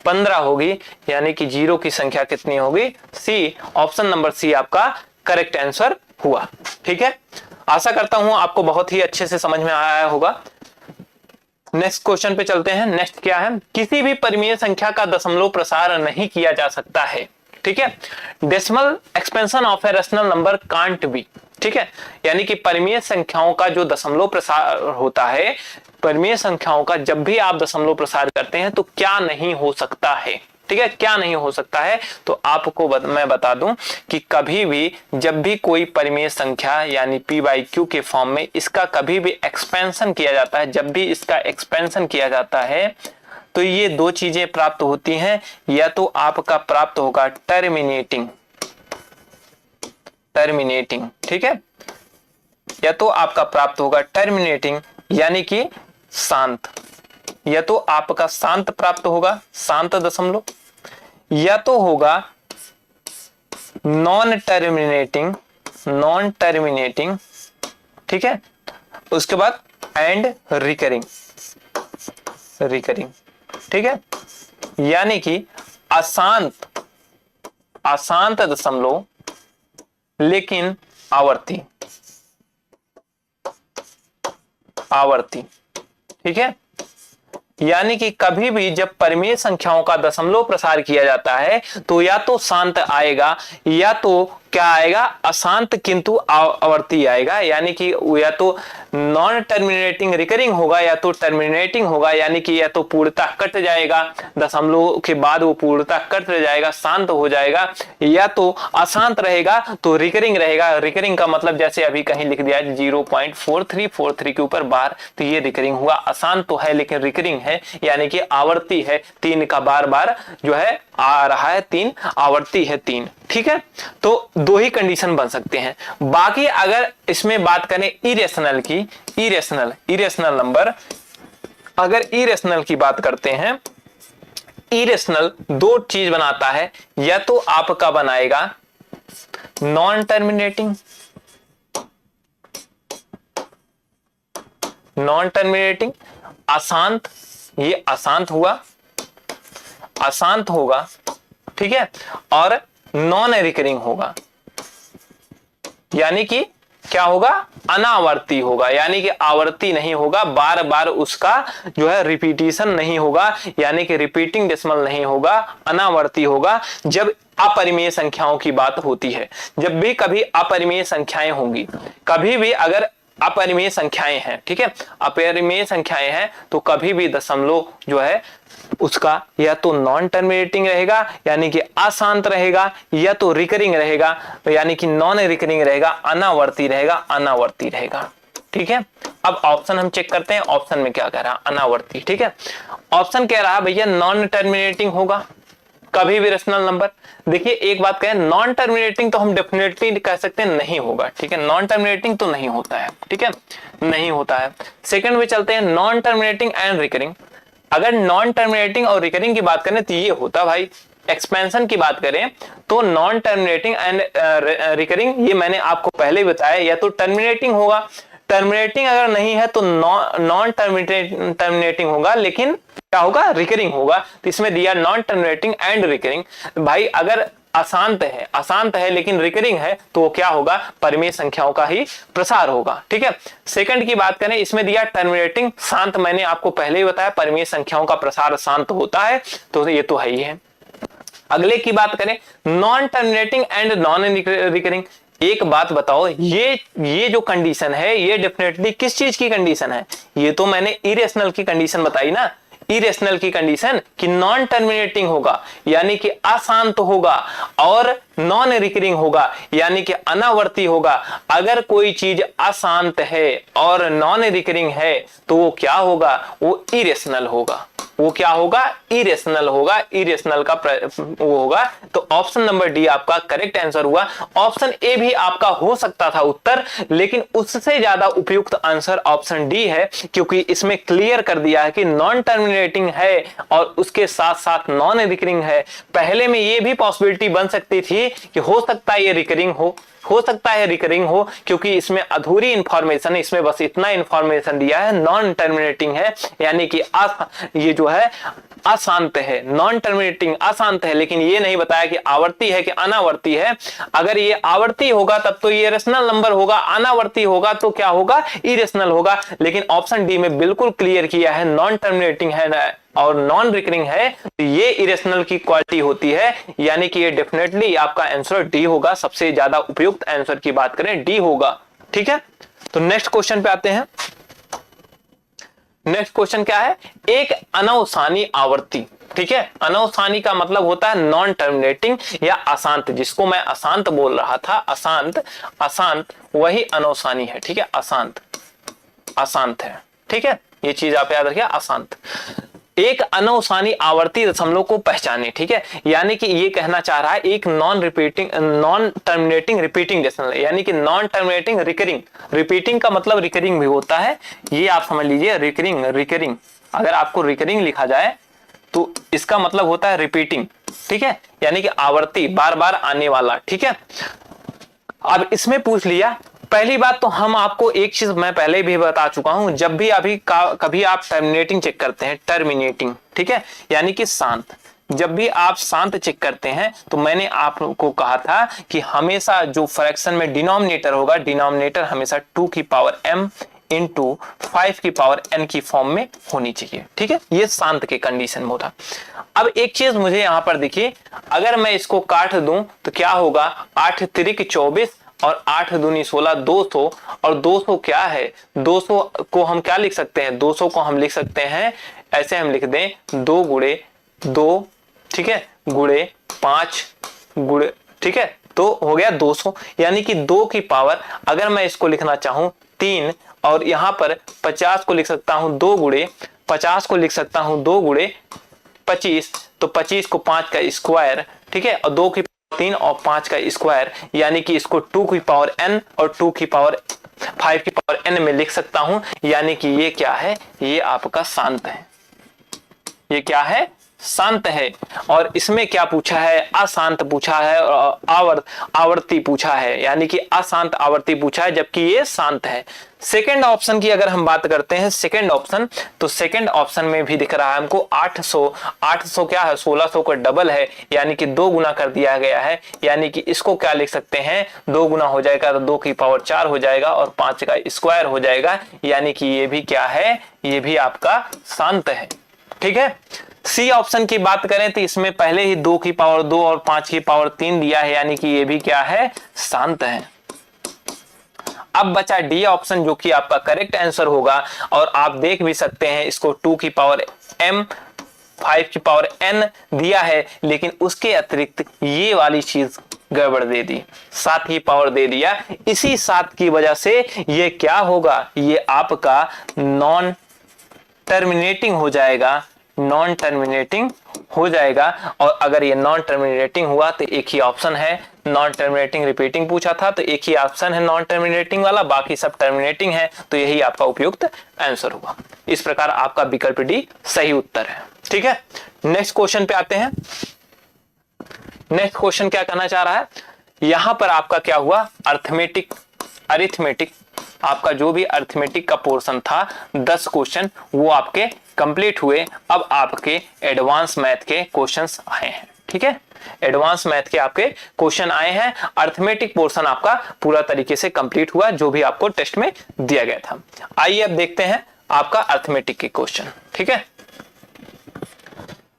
15 होगी, यानी कि 0 की संख्या कितनी होगी, सी, ऑप्शन नंबर सी आपका करेक्ट आंसर हुआ। ठीक है, आशा करता हूं आपको बहुत ही अच्छे से समझ में आया होगा। नेक्स्ट क्वेश्चन पे चलते हैं। नेक्स्ट क्या है, किसी भी परिमेय संख्या का दशमलव प्रसार नहीं किया जा सकता है। ठीक है, decimal expansion of a rational number can't be. ठीक है, यानी कि परिमेय संख्याओं का जो दशमलव प्रसार होता है, परिमेय संख्याओं का जब भी आप दशमलव प्रसार करते हैं तो क्या नहीं हो सकता है। ठीक है, क्या नहीं हो सकता है, तो आपको मैं बता दूं कि कभी भी जब भी कोई परिमेय संख्या यानी p/q के फॉर्म में इसका कभी भी एक्सपेंशन किया जाता है, जब भी इसका एक्सपेंशन किया जाता है तो ये 2 चीजें प्राप्त होती हैं। या तो आपका प्राप्त होगा टर्मिनेटिंग, ठीक है, या तो आपका प्राप्त होगा टर्मिनेटिंग यानी कि शांत, या तो आपका शांत प्राप्त होगा, शांत दशमलव, या तो होगा नॉन टर्मिनेटिंग, ठीक है, उसके बाद एंड रिकरिंग, ठीक है, यानी कि अशांत दशमलव लेकिन आवर्ती, ठीक है, यानी कि कभी भी जब परिमेय संख्याओं का दशमलव प्रसार किया जाता है तो या तो शांत आएगा या तो क्या आएगा, अशांत किंतु आवर्ती आएगा। यानी कि या तो नॉन टर्मिनेटिंग रिकरिंग होगा या तो टर्मिनेटिंग होगा। यानी कि या तो पूर्णतः कट जाएगा, दशमलव के बाद वो पूर्णतः कट जाएगा, शांत हो जाएगा, या तो अशांत रहेगा तो रिकरिंग रहेगा। रिकरिंग का मतलब जैसे अभी कहीं लिख दिया 0.4343 के ऊपर बार, तो ये रिकरिंग हुआ। अशांत तो है लेकिन रिकरिंग है, यानी कि आवर्ती है, 3 का बार बार जो है आ रहा है, 3 आवर्ती है 3। ठीक है, तो दो ही कंडीशन बन सकते हैं। बाकी अगर इसमें बात करें इरेशनल की, इरेशनल नंबर, अगर इरेशनल की बात करते हैं, इरेशनल दो चीज बनाता है, या तो आपका बनाएगा नॉन टर्मिनेटिंग, अशांत, ये अशांत हुआ, अशांत होगा, ठीक है, और नॉन रिकरिंग होगा, यानी कि क्या होगा, अनावर्ती होगा, यानी कि आवर्ती नहीं होगा, बार बार उसका जो है रिपीटिशन नहीं होगा, यानी कि रिपीटिंग डेसिमल नहीं होगा, अनावर्ती होगा। जब अपरिमेय संख्याओं की बात होती है, जब भी कभी अपरिमेय संख्याएं होंगी, कभी भी अगर अपरिमेय संख्याएं हैं, ठीक है, अपरिमेय संख्याएं हैं, तो कभी भी दशमलव जो है उसका या तो नॉन टर्मिनेटिंग रहेगा यानी कि अशांत रहेगा, या तो रिकरिंग रहेगा यानी कि नॉन रिकरिंग रहेगा, अनावर्ती रहेगा। ठीक है, अब ऑप्शन हम चेक करते हैं, ऑप्शन में क्या कह रहा है, अनावर्ती। ठीक है, ऑप्शन कह रहा है भैया नॉन टर्मिनेटिंग होगा कभी भी रेशनल नंबर। देखिए एक बात कहें, नॉन टर्मिनेटिंग तो हम डेफिनेटली कह सकते हैं नहीं होगा। ठीक है, नॉन टर्मिनेटिंग तो नहीं होता है, ठीक है, नहीं होता है। सेकंड में चलते हैं, नॉन टर्मिनेटिंग एंड रिकरिंग। अगर नॉन टर्मिनेटिंग और रिकरिंग की बात करें तो ये होता भाई, एक्सपेंशन की बात करें तो नॉन टर्मिनेटिंग एंड रिकरिंग, ये मैंने आपको पहले ही बताया, या तो टर्मिनेटिंग होगा, टर्मिनेटिंग अगर नहीं है तो नॉन टर्मिनेटिंग होगा, लेकिन क्या होगा, रिकरिंग होगा। तो इसमें दिया नॉन टर्मिनेटिंग एंड रिकरिंग। भाई अगर अशांत है लेकिन रिकरिंग है तो वो क्या होगा, परिमेय संख्याओं का ही प्रसार होगा। ठीक है, सेकंड की बात करें, इसमें दिया टर्मिनेटिंग, शांत, मैंने आपको पहले ही बताया परिमेय संख्याओं का प्रसार शांत होता है, तो ये तो है ही है। अगले की बात करें, non terminating and non recurring. एक बात बताओ, ये जो कंडीशन है ये डेफिनेटली किस चीज की कंडीशन है, ये तो मैंने इरेशनल की कंडीशन बताई ना, इरेशनल की कंडीशन कि नॉन टर्मिनेटिंग होगा यानी कि अशांत होगा, और नॉन रिकरिंग होगा यानी कि अनावर्ती होगा। अगर कोई चीज अशांत है और नॉन रिकरिंग है तो वो क्या होगा, वो इरेशनल होगा, वो क्या होगा, इरेशनल होगा, इरेशनल का वो होगा। तो ऑप्शन नंबर डी आपका करेक्ट आंसर हुआ। ऑप्शन ए भी आपका हो सकता था उत्तर, लेकिन उससे ज्यादा उपयुक्त आंसर ऑप्शन डी है, क्योंकि इसमें क्लियर कर दिया है कि नॉन टर्मिनेटिंग है और उसके साथ साथ नॉन रिकरिंग है। पहले में ये भी पॉसिबिलिटी बन सकती थी कि हो सकता है ये रिकरिंग हो सकता है रिकरिंग हो, क्योंकि इसमें अधूरी इंफॉर्मेशन है, इसमें बस इतना इंफॉर्मेशन दिया है, नॉन टर्मिनेटिंग है यानी कि ये जो है अशांत है, नॉन टर्मिनेटिंग अशांत है, लेकिन ये नहीं बताया कि आवर्ती है कि अनावर्ती है। अगर ये आवर्ती होगा तब तो ये रेशनल नंबर होगा, अनावर्ती होगा तो क्या होगा, इरेशनल होगा। लेकिन ऑप्शन डी में बिल्कुल क्लियर किया है नॉन टर्मिनेटिंग है और नॉन रिकरिंग है, तो ये इरेशनल की क्वालिटी होती है, यानी कि ये डेफिनेटली आपका आंसर डी होगा। सबसे ज्यादा उपयुक्त आंसर की बात करें डी होगा। ठीक है, तो नेक्स्ट क्वेश्चन पे आते हैं। नेक्स्ट क्वेश्चन क्या है, एक अनवसानी आवर्ती। ठीक है, अनवसानी का मतलब होता है नॉन टर्मिनेटिंग या अशांत, जिसको मैं अशांत बोल रहा था, अशांत वही अनवसानी है। ठीक है, अशांत है। ठीक है, ये चीज आप याद रखिए, अशांत। एक अनवसानी आवर्ती दशमलव को पहचाने। ठीक है, यानी कि ये कहना चाह रहा है एक नॉन टर्मिनेटिंग रिपीटिंग डेसिमल, यानी कि नॉन टर्मिनेटिंग रिकरिंग। रिपीटिंग का मतलब रिकरिंग भी होता है, ये आप समझ लीजिए। रिकरिंग अगर आपको रिकरिंग लिखा जाए तो इसका मतलब होता है रिपीटिंग। ठीक है, यानी कि आवर्ती, बार बार आने वाला। ठीक है, अब इसमें पूछ लिया, पहली बात तो हम आपको एक चीज मैं पहले भी बता चुका हूं, जब भी कभी आप टर्मिनेटिंग चेक करते हैं, टर्मिनेटिंग, ठीक है, यानी कि शांत, जब भी आप शांत चेक करते हैं तो मैंने आपको कहा था कि हमेशा जो फ्रैक्शन में डिनोमिनेटर होगा, डिनोमिनेटर हमेशा 2 की पावर m इंटू 5 की पावर n की फॉर्म में होनी चाहिए। ठीक है, ये शांत के कंडीशन में होता। अब एक चीज मुझे यहां पर देखिए, अगर मैं इसको काट दूं तो क्या होगा, 8 तिरिक 24 और 8 दूनी 16, 200। और 200 क्या है, 200 को हम क्या लिख सकते हैं, 200 को हम लिख सकते हैं ऐसे, हम लिख दें 2 गुणे 2, ठीक है, गुणे 5 गुणे, ठीक है, तो हो गया 200। यानी कि 2 की पावर, अगर मैं इसको लिखना चाहूं 3, और यहां पर 50 को लिख सकता हूं 2 गुणे 50 को लिख सकता हूं 2 गुणे 25, तो 25 को 5 का स्क्वायर, ठीक है, और 2 की 3 और 5 का स्क्वायर, यानी कि इसको 2 की पावर n और 2 की पावर 5 की पावर n में लिख सकता हूं। यानी कि ये क्या है, ये आपका शांत है, ये क्या है, शांत है। और इसमें क्या पूछा है, अशांत पूछा है और आवर्ती पूछा है, यानी कि अशांत आवर्ती पूछा है, जबकि ये शांत है। सेकंड ऑप्शन की अगर हम बात करते हैं, सेकंड ऑप्शन, तो सेकंड ऑप्शन में भी दिख रहा है हमको 800 क्या है, 1600 का डबल है, यानी कि 2 गुना कर दिया गया है। यानी कि इसको क्या लिख सकते हैं, 2 गुना हो जाएगा तो 2 की पावर 4 हो जाएगा और 5 का स्क्वायर हो जाएगा। यानी कि ये भी क्या है, ये भी आपका शांत है। ठीक है, सी ऑप्शन की बात करें तो इसमें पहले ही 2 की पावर 2 और 5 की पावर 3 दिया है, यानी कि ये भी क्या है, शांत है। अब बचा डी ऑप्शन, जो कि आपका करेक्ट आंसर होगा। और आप देख भी सकते हैं, इसको 2 की पावर m 5 की पावर n दिया है, लेकिन उसके अतिरिक्त ये वाली चीज गड़बड़ दे दी, 7 की पावर दे दिया। इसी 7 की वजह से ये क्या होगा, ये आपका नॉन टर्मिनेटिंग हो जाएगा, नॉन टर्मिनेटिंग हो जाएगा। और अगर ये नॉन टर्मिनेटिंग हुआ तो एक ही ऑप्शन है, नॉन टर्मिनेटिंग रिपीटिंग पूछा था तो एक ही ऑप्शन है नॉन टर्मिनेटिंग वाला, बाकी सब टर्मिनेटिंग है, तो यही आपका उपयुक्त आंसर हुआ। इस प्रकार आपका विकल्प डी सही उत्तर है। ठीक है, नेक्स्ट क्वेश्चन पे आते हैं। नेक्स्ट क्वेश्चन क्या कहना चाह रहा है, यहां पर आपका क्या हुआ, अरिथमेटिक आपका जो भी अरिथमेटिक का पोर्शन था 10 क्वेश्चन वो आपके कंप्लीट हुए। अब आपके एडवांस मैथ के क्वेश्चंस आए हैं। ठीक है, एडवांस मैथ के आपके क्वेश्चन आए हैं। अरिथमेटिक पोर्शन आपका पूरा तरीके से कंप्लीट हुआ, जो भी आपको टेस्ट में दिया गया था। आइए अब देखते हैं आपका अरिथमेटिक के क्वेश्चन। ठीक है,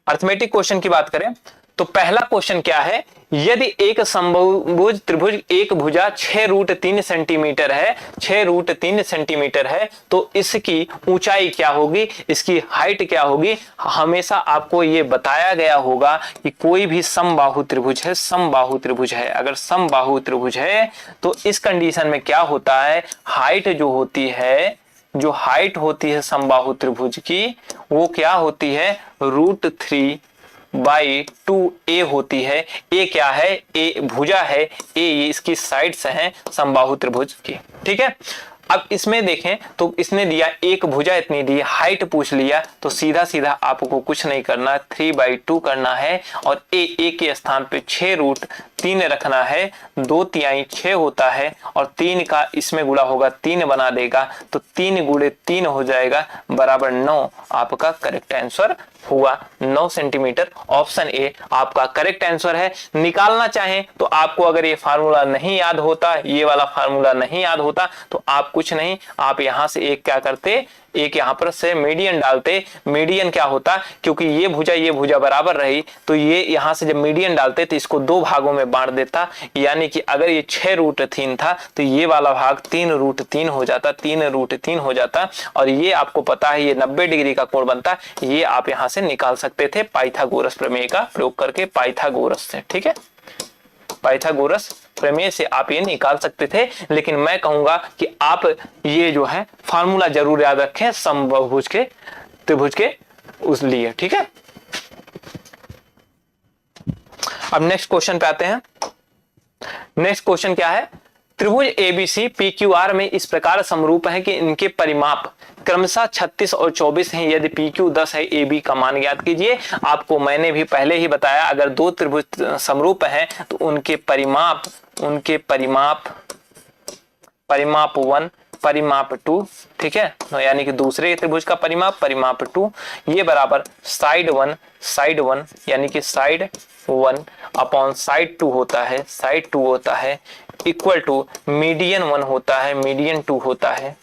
अरिथमेटिक क्वेश्चन की बात करें तो पहला क्वेश्चन क्या है, यदि एक समभुज त्रिभुज एक भुजा 6√3 सेंटीमीटर है, 6√3 सेंटीमीटर है, तो इसकी ऊंचाई क्या होगी, इसकी हाइट क्या होगी। हमेशा आपको ये बताया गया होगा कि कोई भी समबाहु त्रिभुज है, समबाहु त्रिभुज है, अगर समबाहु त्रिभुज है तो इस कंडीशन में क्या होता है, हाइट जो होती है, जो हाइट होती है समबाहु त्रिभुज की, वो क्या होती है, √3/2a होती है। ए क्या है, ए भुजा है, ए इसकी साइड्स हैं समबाहु त्रिभुज की। ठीक है, अब इसमें देखें तो इसने दिया एक भुजा इतनी दी, हाइट पूछ लिया, तो सीधा सीधा आपको कुछ नहीं करना, 3/2 करना है और ए के स्थान पे 6√3 रखना है। 2/3 6 होता है और 3 का इसमें गुणा होगा 3 बना देगा, तो 3 गुणे 3 हो जाएगा बराबर 9। आपका करेक्ट आंसर हुआ 9 सेंटीमीटर। ऑप्शन ए आपका करेक्ट आंसर है। निकालना चाहें तो आपको अगर ये फार्मूला नहीं याद होता, ये वाला फार्मूला नहीं याद होता, तो आप कुछ नहीं, आप यहां से एक क्या करते, एक यहां पर से मीडियन डालते। मीडियन क्या होता, क्योंकि ये भुजा बराबर रही, तो ये यहां से जब मीडियन डालते तो इसको 2 भागों में बांट देता। यानी कि अगर ये 6√3 था तो ये वाला भाग 3√3 हो जाता, 3√3 हो जाता। और ये आपको पता है ये 90 डिग्री का कोण बनता, ये आप यहां से निकाल सकते थे पाइथागोरस प्रमेय का प्रयोग करके, पाइथागोरस से। ठीक है, पाइथागोरस प्रमेय से आप ये निकाल सकते थे। लेकिन मैं कहूंगा कि आप ये जो है फार्मूला जरूर याद रखें समबाहुभुज के त्रिभुज के उस लिए। ठीक है, अब नेक्स्ट क्वेश्चन पे आते हैं। नेक्स्ट क्वेश्चन क्या है, त्रिभुज एबीसी PQR में इस प्रकार समरूप है कि इनके परिमाप क्रमशः 36 और 24 हैं। यदि PQ 10 है, AB का मान ज्ञात कीजिए। आपको मैंने भी पहले ही बताया, अगर 2 त्रिभुज समरूप हैं तो उनके परिमाप 1 परिमाप 2, ठीक है, यानी कि दूसरे त्रिभुज का परिमाप 2, ये बराबर साइड 1 यानी कि साइड 1 अपॉन साइड 2 होता है, साइड 2 होता है, इक्वल टू मीडियन 1 होता है, मीडियन 2 होता है,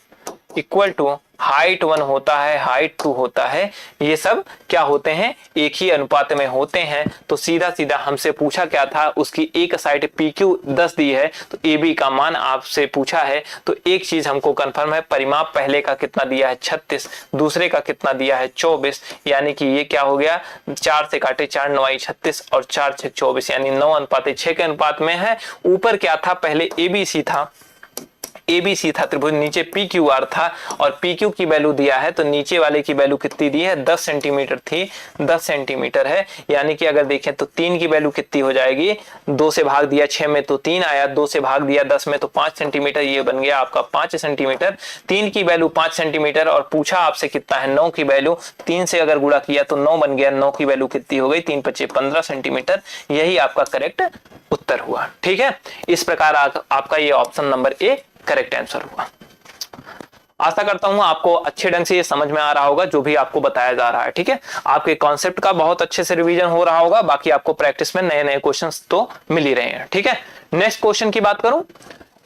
इक्वल टू हाइट 1 होता है, हाइट 2 होता है, ये सब क्या होते हैं, एक ही अनुपात में होते हैं। तो सीधा सीधा हमसे पूछा क्या था, उसकी एक साइड PQ 10 दी है, तो AB का मान आपसे पूछा है। तो एक चीज हमको कंफर्म है, परिमाप पहले का कितना दिया है 36, दूसरे का कितना दिया है 24, यानी कि ये क्या हो गया, 4 से काटे 4 9 36 और 4 6 24, यानी 9:6 के अनुपात में है। ऊपर क्या था, पहले ABC था, ABC था त्रिभुज, नीचे PQR था और PQ की वैल्यू दिया है, तो नीचे वाले की वैल्यू कितनी दी है, 10 सेंटीमीटर थी, 10 सेंटीमीटर है। यानी कि अगर देखें तो 3 की वैल्यू कितनी हो जाएगी, 2 से भाग दिया 6 में तो 3 आया, 2 से भाग दिया 10 में तो 5 सेंटीमीटर, ये बन गया आपका 5 सेंटीमीटर। 3 की वैल्यू 5 सेंटीमीटर और पूछा आपसे कितना है 9 की वैल्यू, 3 से अगर गुणा किया तो 9 बन गया, 9 की वैल्यू कितनी हो गई, 3 × 5 = 15 सेंटीमीटर। यही आपका करेक्ट उत्तर हुआ। ठीक है, इस प्रकार आपका ये option number A correct answer हुआ। आशा करता हूं आपको अच्छे ढंग से ये समझ में आ रहा होगा जो भी आपको बताया जा रहा है। ठीक है, आपके कॉन्सेप्ट का बहुत अच्छे से रिवीजन हो रहा होगा, बाकी आपको प्रैक्टिस में नए नए क्वेश्चंस तो मिल ही रहे हैं। ठीक है, नेक्स्ट क्वेश्चन की बात करूं,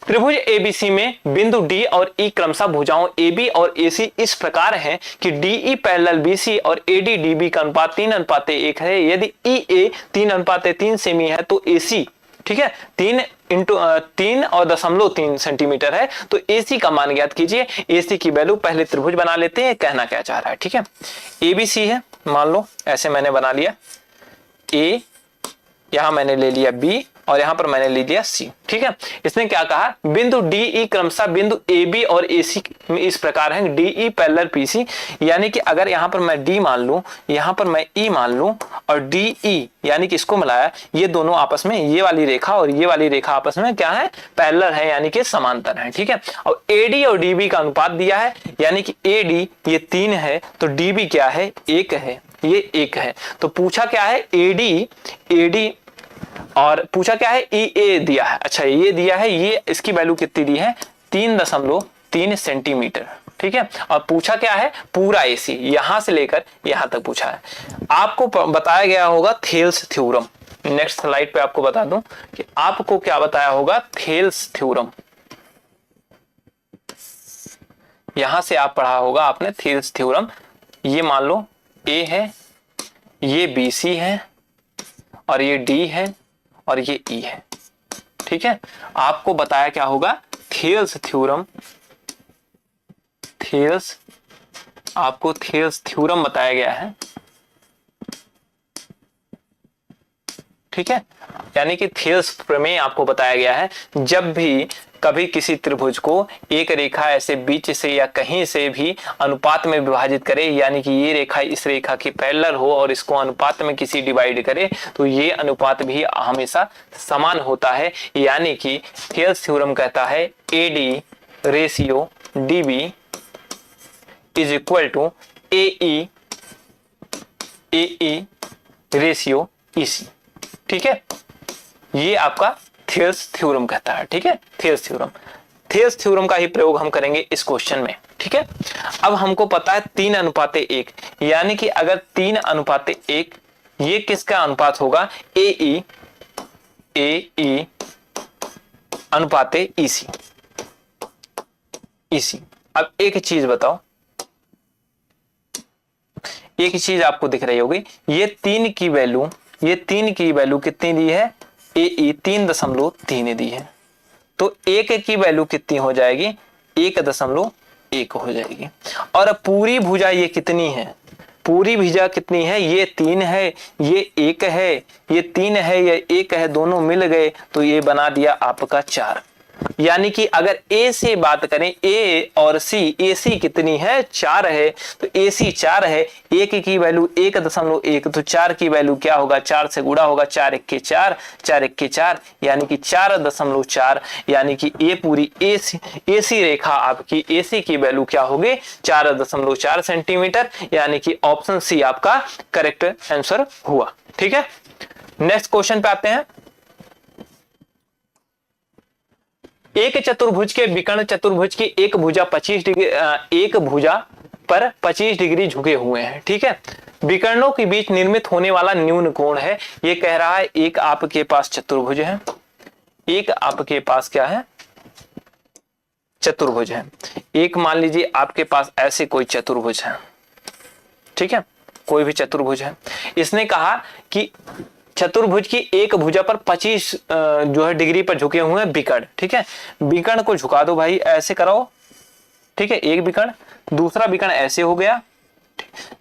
त्रिभुज ABC में बिंदु D और E क्रमशः भुजाओं AB और AC इस प्रकार हैं कि DE पैरेलल BC और AD DB का अनुपात 3:1 है। यदि EA 3:3 सेमी है तो AC, ठीक है, 3.3 सेंटीमीटर है, तो AC का मान ज्ञात कीजिए। AC की वैल्यू पहले त्रिभुज बना लेते हैं, कहना क्या चाह रहा है। ठीक है, ABC है, मान लो ऐसे मैंने बना लिया A, यहां मैंने ले लिया B और यहां पर मैंने ले लिया C। ठीक है, इसने क्या कहा, बिंदु DE क्रमशः बिंदु AB और AC में इस प्रकार है, DE पैरेलल PC, यानी कि अगर यहां पर मैं D मान लूं, यहां पर मैं E मान लूं और DE यानी कि इसको मिलाया, ये दोनों आपस में, ये वाली रेखा और ये वाली रेखा आपस में क्या है, पैरेलल है, यानी कि समांतर है। ठीक है, और AD और DB का अनुपात दिया है, यानी कि AD ये 3 है तो DB क्या है, 1 है, ये 1 है। तो पूछा क्या है, AD और पूछा क्या है, EA दिया है। अच्छा, ये दिया है, ये इसकी वैल्यू कितनी दी है, 3.3 सेंटीमीटर। ठीक है, और पूछा क्या है, पूरा AC यहां से लेकर यहां तक पूछा है। आपको बताया गया होगा थेल्स थ्योरम। नेक्स्ट स्लाइड पे आपको बता दूं कि आपको क्या बताया होगा, थेल्स थ्योरम। यहां से आप पढ़ा होगा आपने थेल्स थ्योरम। ये मान लो A है, ये BC है और ये D है और ये E है। ठीक है, आपको बताया क्या होगा, थेल्स थ्योरम। आपको थेल्स थ्योरम बताया गया है। ठीक है, यानी कि थेल्स प्रमेय आपको बताया गया है। जब भी कभी किसी त्रिभुज को एक रेखा ऐसे बीच से या कहीं से भी अनुपात में विभाजित करे, यानी कि ये रेखा इस रेखा की पैरेलल हो और इसको अनुपात में किसी डिवाइड करे, तो ये अनुपात भी हमेशा समान होता है। यानी कि थेल्स थ्योरम कहता है AD ratio DB is equal to AE ratio EC। ठीक है, ये आपका थेल्स थ्योरम कहता है। ठीक है, थेल्स थ्योरम का ही प्रयोग हम करेंगे इस क्वेश्चन में। ठीक है, अब हमको पता है 3:1, यानी कि अगर 3:1, ये किसका अनुपात होगा, AE अनुपात EC। अब एक चीज बताओ, एक चीज आपको दिख रही होगी, ये 3 की वैल्यू कितनी दी है, AE 3.3 दी है, तो 1 की वैल्यू कितनी हो जाएगी, 1.1 हो जाएगी। और अब पूरी भुजा ये कितनी है, पूरी भुजा कितनी है, ये 3 है, ये 1 है, ये 3 है, ये 1 है, दोनों मिल गए तो ये बना दिया आपका 4। यानी कि अगर A से बात करें, A और C, AC कितनी है, 4 है, तो AC 4 है, 1 की वैल्यू 1.1, तो 4 की वैल्यू क्या होगा, 4 से गुणा होगा, 4 1 के 4, 4 1 के 4, यानी कि 4.4, यानी कि ये पूरी AC रेखा आपकी AC की वैल्यू क्या होगी, 4.4 सेंटीमीटर, यानी कि ऑप्शन C आपका करेक्ट आंसर हुआ। ठीक है, नेक्स्ट क्वेश्चन पे आते हैं। एक चतुर्भुज के विकर्ण चतुर्भुज की एक भुजा 25 डिग्री, एक भुजा पर 25 डिग्री झुके हुए हैं। ठीक है, विकर्णों के बीच निर्मित होने वाला न्यून कोण है। ये कह रहा है एक आपके पास चतुर्भुज है, एक आपके पास क्या है, चतुर्भुज है। एक मान लीजिए आपके पास ऐसे कोई चतुर्भुज है, ठीक है, कोई भी चतुर्भुज है। इसने कहा कि चतुर्भुज की एक भुजा पर 25 जो है डिग्री पर झुके हुए हैं विकर्ण, ठीक है। विकर्ण को झुका दो भाई, ऐसे कराओ, ठीक है, एक विकर्ण, दूसरा विकर्ण ऐसे हो गया।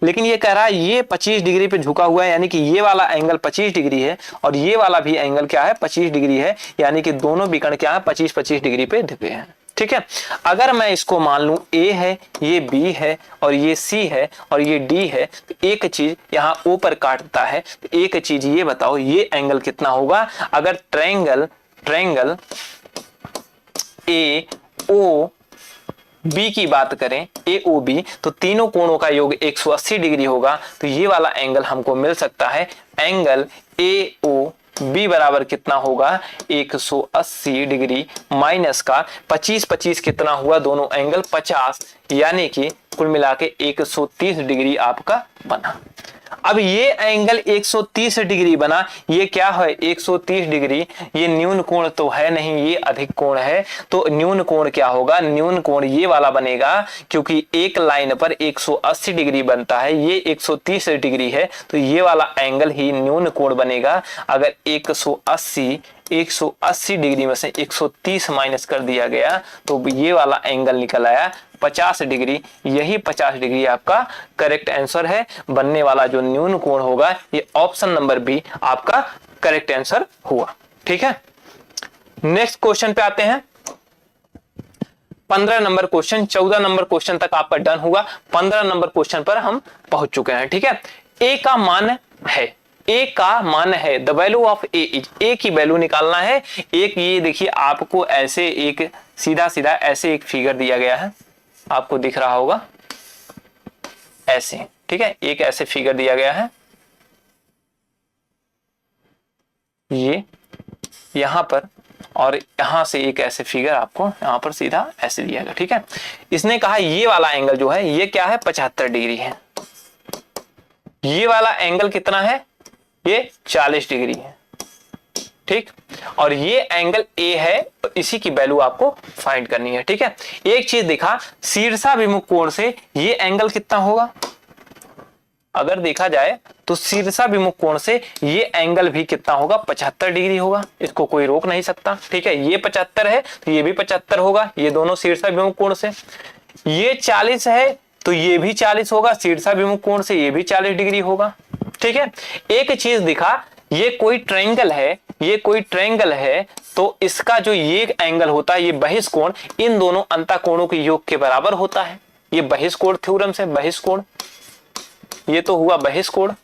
लेकिन ये कह रहा है ये 25 डिग्री पे झुका हुआ है, यानी कि ये वाला एंगल 25 डिग्री है और ये वाला भी एंगल क्या है 25 डिग्री है, यानी कि दोनों विकर्ण क्या है 25-25 डिग्री पे झुके हैं, ठीक है। अगर मैं इसको मान लूं A है, ये B है और ये C है और ये D है, तो एक चीज यहाँ O पर काटता है, तो एक चीज ये बताओ ये एंगल कितना होगा। अगर ट्रायंगल AOB की बात करें, AOB, तो तीनों कोणों का योग 180 डिग्री होगा। तो ये वाला एंगल हमको मिल सकता है, एंगल AOB बराबर कितना होगा 180 डिग्री माइनस का 25-25 कितना हुआ, दोनों एंगल 50, यानी कि कुल मिला के 130 डिग्री आपका बना। अब ये एंगल 130 डिग्री बना, ये क्या है 130 डिग्री, ये न्यून कोण तो है नहीं, ये अधिक कोण है। तो न्यून कोण क्या होगा, न्यून कोण ये वाला बनेगा, क्योंकि एक लाइन पर 180 डिग्री बनता है, ये 130 डिग्री है, तो ये वाला एंगल ही न्यून कोण बनेगा। अगर 180 डिग्री में से 130 माइनस कर दिया गया तो ये वाला एंगल निकल आया 50 डिग्री। यही 50 डिग्री आपका करेक्ट आंसर है। बनने वाला जो न्यून कोण होगा ये ऑप्शन नंबर बी आपका करेक्ट आंसर हुआ, ठीक है। नेक्स्ट क्वेश्चन पे आते हैं। 15 नंबर क्वेश्चन, 14 नंबर क्वेश्चन तक आपका डन हुआ, 15 नंबर क्वेश्चन पर हम पहुंच चुके हैं, ठीक है। ए का मान है, ए का मान है, the value of A is, A की वैल्यू निकालना है। एक ये देखिए आपको ऐसे एक सीधा सीधा ऐसे एक फिगर दिया गया है, आपको दिख रहा होगा ऐसे, ठीक है, एक ऐसे फिगर दिया गया है, ये यहां पर, और यहां से एक ऐसे फिगर आपको यहां पर सीधा ऐसे दिया गया, ठीक है। इसने कहा ये वाला एंगल जो है ये क्या है 75 डिग्री है, ये वाला एंगल कितना है ये 40 डिग्री है, ठीक, और ये एंगल ए है, तो इसी की वैल्यू आपको फाइंड करनी है, ठीक है। एक चीज दिखा, शीर्षाभिमुख कोण से ये एंगल कितना होगा, अगर देखा जाए तो शीर्षाभिमुख कोण से ये एंगल भी कितना होगा 75 डिग्री होगा, इसको कोई रोक नहीं सकता, ठीक है। ये 75 है तो ये भी 75 होगा, ये दोनों शीर्षाभिमुख कोण से। ये 40 है तो ये भी 40 होगा, शीर्षाभिमुख कोण से ये भी 40 डिग्री होगा, ठीक है। एक चीज दिखा, ये कोई ट्रायंगल है, ये कोई ट्रायंगल है, तो इसका जो ये एंगल होता है ये बहिष कोण इन दोनों अंतःकोणों के योग के बराबर होता है। ये बहिष कोण थ्योरम से बहिष कोण, ये तो हुआ बहिष कोण,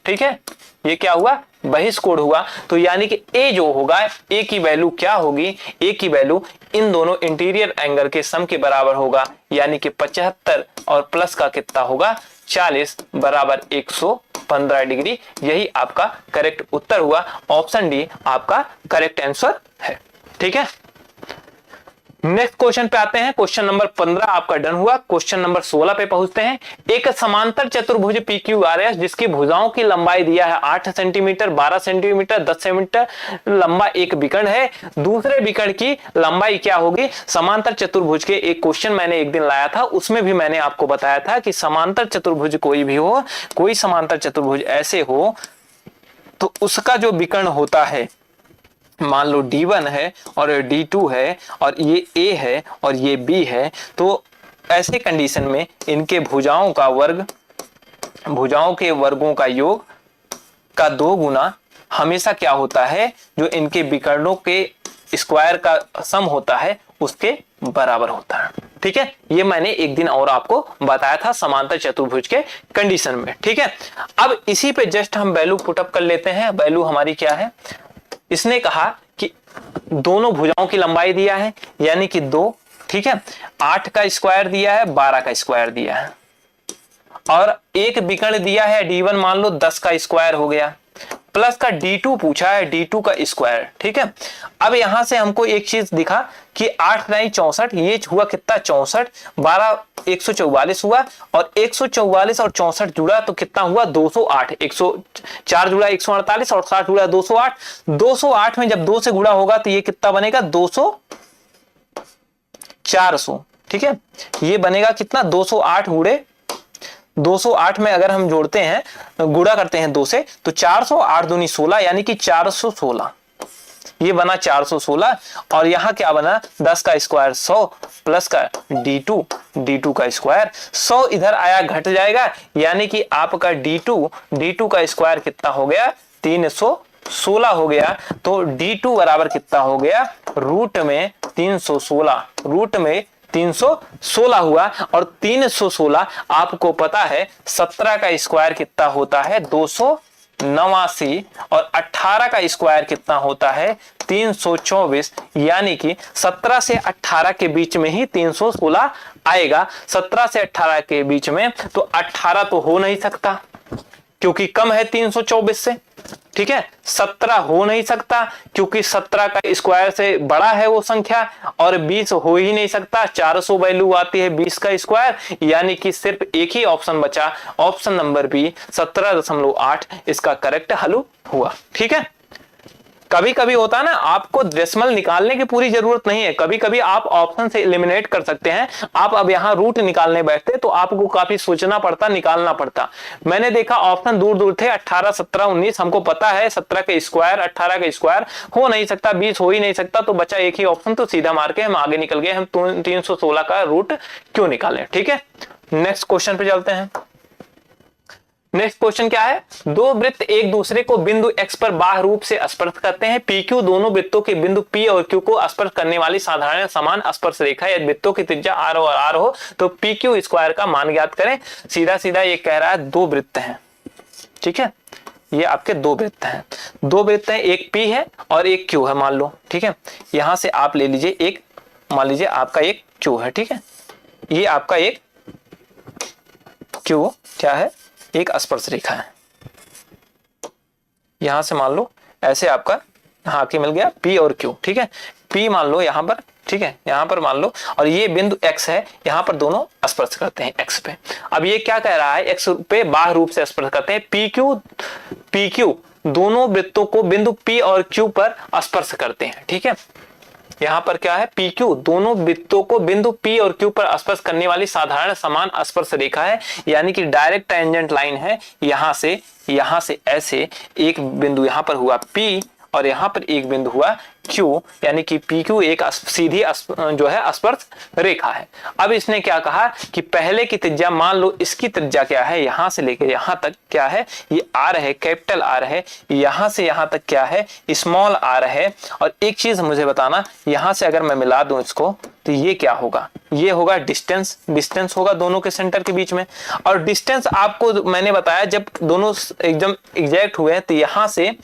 ठीक है, ये क्या हुआ बहिष कोण हुआ। तो यानी कि ए जो होगा, ए की वैल्यू क्या होगी, ए की वैल्यू इन दोनों इंटीरियर एंगल के सम के बराबर होगा, यानी कि 75 और प्लस का कितना होगा 40 बराबर 115 डिग्री। यही आपका करेक्ट उत्तर हुआ, ऑप्शन डी आपका करेक्ट आंसर है, ठीक है। नेक्स्ट क्वेश्चन पे आते हैं। क्वेश्चन नंबर 15 आपका डन हुआ। क्वेश्चन नंबर 16 पे पहुंचते हैं। एक समांतर चतुर्भुज PQRS जिसकी भुजाओं की लंबाई दिया है 8 सेंटीमीटर, 12 सेंटीमीटर, 10 सेंटीमीटर लंबा एक विकर्ण है। दूसरे विकर्ण की लंबाई क्या होगी समांतर चतुर्भुज के। एक क्वेश्चन मैंने एक दिन लाया था, उसमें भी मैंने आपको बताया था कि समांतर चतुर्भुज कोई भी हो, कोई समांतर चतुर्भुज ऐसे हो तो उसका जो विकर्ण होता है, मान लो D1 है और D2 है और ये A है और ये B है, तो ऐसे कंडीशन में इनके भुजाओं का वर्ग, भुजाओं के वर्गों का योग का 2 गुना हमेशा क्या होता है, जो इनके विकर्णों के स्क्वायर का सम होता है उसके बराबर होता है, ठीक है। ये मैंने एक दिन और आपको बताया था समांतर चतुर्भुज के कंडीशन में, ठीक है। अब इसी पे जस्ट हम वैल्यू पुटअप कर लेते हैं। वैल्यू हमारी क्या है, इसने कहा कि दोनों भुजाओं की लंबाई दिया है यानी कि 2, ठीक है, 8 का स्क्वायर दिया है, 12 का स्क्वायर दिया है, और एक विकर्ण दिया है D1 मान लो 10 का स्क्वायर हो गया, प्लस का D2 पूछा है, D2 का स्क्वायर, ठीक है। अब यहां से हमको एक चीज दिखा कि 8 नहीं 64, ये हुआ कितना 64, 12 144 हुआ, और 144 और 64 जुड़ा तो कितना हुआ 208, 104 जुड़ा 148 और 60 जुड़ा 208। 208 में जब 2 से गुणा होगा तो ये कितना बनेगा 400, ठीक है। ये बनेगा कितना, 208 गुणे 208 में अगर हम जोड़ते हैं, गुणा करते हैं 2 से, तो 400, 8 दूनी 16, यानी कि 416। ये बना 416। और यहां क्या बना, 10 का स्क्वायर 100 प्लस का d2 का स्क्वायर 100 इधर आया, घट जाएगा, यानी कि आपका d2 का स्क्वायर कितना हो गया, 316 हो गया। तो d2 बराबर कितना हो गया, रूट में 316 हुआ। और 316 आपको पता है 17 का स्क्वायर कितना होता है, 289, और 18 का स्क्वायर कितना होता है, 324। यानी कि 17 से 18 के बीच में ही 316 आएगा। 17 से 18 के बीच में तो 18 तो हो नहीं सकता क्योंकि कम है 324 से, ठीक है। 17 हो नहीं सकता क्योंकि 17 का स्क्वायर से बड़ा है वो संख्या, और 20 हो ही नहीं सकता, 400 वैल्यू आती है 20 का स्क्वायर। यानी कि सिर्फ एक ही ऑप्शन बचा, ऑप्शन नंबर बी 17.8 इसका करेक्ट हल हुआ, ठीक है। कभी कभी होता है ना, आपको डेसिमल निकालने की पूरी जरूरत नहीं है, कभी कभी आप ऑप्शन से एलिमिनेट कर सकते हैं। आप अब यहाँ रूट निकालने बैठते तो आपको काफी सोचना पड़ता, निकालना पड़ता। मैंने देखा ऑप्शन दूर दूर थे, 18, 17, 19, हमको पता है 17 के स्क्वायर 18 के स्क्वायर हो नहीं सकता, 20 हो ही नहीं सकता, तो बचा एक ही ऑप्शन, तो सीधा मार के हम आगे निकल गए, हम 316 का रूट क्यों निकालें, ठीक है। नेक्स्ट क्वेश्चन पे चलते हैं। नेक्स्ट क्वेश्चन क्या है, दो वृत्त एक दूसरे को बिंदु x पर बाह्य रूप से स्पर्श करते हैं। PQ दोनों वृत्तों के बिंदु P और Q को स्पर्श करने वाली साधारण समान स्पर्श रेखा है। यदि वृत्तों की त्रिज्या R और R हो तो PQ स्क्वायर का मान ज्ञात करें। सीधा सीधा ये कह रहा है दो वृत्त हैं, ठीक है। ये आपके दो वृत्त हैं, एक P है और एक Q है मान लो, ठीक है। यहां से आप ले लीजिए एक, मान लीजिए आपका एक Q है, ठीक है। ये आपका एक Q क्या है, एक स्पर्श रेखा है। यहां से मान लो ऐसे आपका यहां के मिल गया P और Q, ठीक है। P मान लो यहां पर, ठीक है, यहां पर मान लो, और ये बिंदु x है, यहां पर दोनों स्पर्श करते हैं x पे। अब ये क्या कह रहा है, x पे बाह्य रूप से स्पर्श करते हैं। PQ दोनों वृत्तों को बिंदु P और Q पर स्पर्श करते हैं, ठीक है। यहाँ पर क्या है, PQ दोनों वृत्तों को बिंदु P और Q पर स्पर्श करने वाली साधारण समान स्पर्श रेखा है, यानी कि डायरेक्ट टेंजेंट लाइन है। यहां से ऐसे एक बिंदु यहां पर हुआ P और यहां पर एक बिंदु हुआ Q, यानी कि PQ एक सीधी जो है स्पर्श रेखा है। अब इसने क्या कहा कि पहले की त्रिज्या, मान लो इसकी त्रिज्या क्या है, यहां से लेकर यहां तक क्या है, ये R है, कैपिटल R है। यहां से यहां तक क्या है, स्मॉल r है। और एक चीज मुझे बताना, यहां से अगर मैं मिला दूं इसको तो ये क्या होगा, ये होगा डिस्टेंस होगा दोनों के सेंटर के बीच में। और डिस्टेंस आपको मैंने बताया जब दोनों एकदम एग्जैक्ट हुए हैं, तो यहां से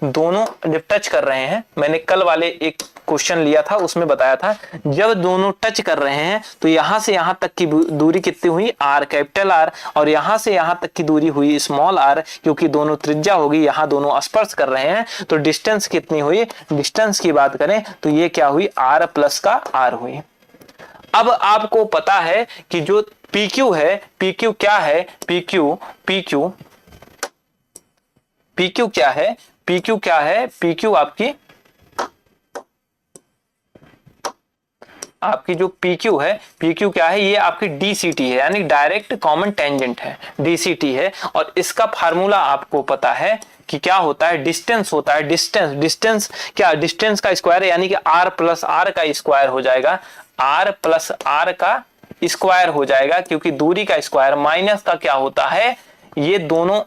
दोनों जब टच कर रहे हैं, मैंने कल वाले एक क्वेश्चन लिया था उसमें बताया था, जब दोनों टच कर रहे हैं तो यहां से यहां तक की दूरी कितनी हुई, R कैपिटल R, और यहां से यहां तक की दूरी हुई स्मॉल r, क्योंकि दोनों त्रिज्या होगी, यहां दोनों स्पर्श कर रहे हैं, तो डिस्टेंस कितनी हुई, डिस्टेंस की बात करें तो ये क्या हुई, R प्लस का R हुई। अब आपको पता है कि जो PQ है, PQ क्या है, PQ क्या है, PQ क्या है, PQ आपकी जो PQ है, PQ क्या है, ये आपकी DCT है, यानी डायरेक्ट कॉमन टेंजेंट है, DCT है। और इसका फार्मूला आपको पता है कि क्या होता है, डिस्टेंस होता है, डिस्टेंस क्या, डिस्टेंस का स्क्वायर है, यानी कि R प्लस R का स्क्वायर हो जाएगा, R प्लस R का स्क्वायर हो जाएगा, क्योंकि दूरी का स्क्वायर माइनस का क्या होता है, ये दोनों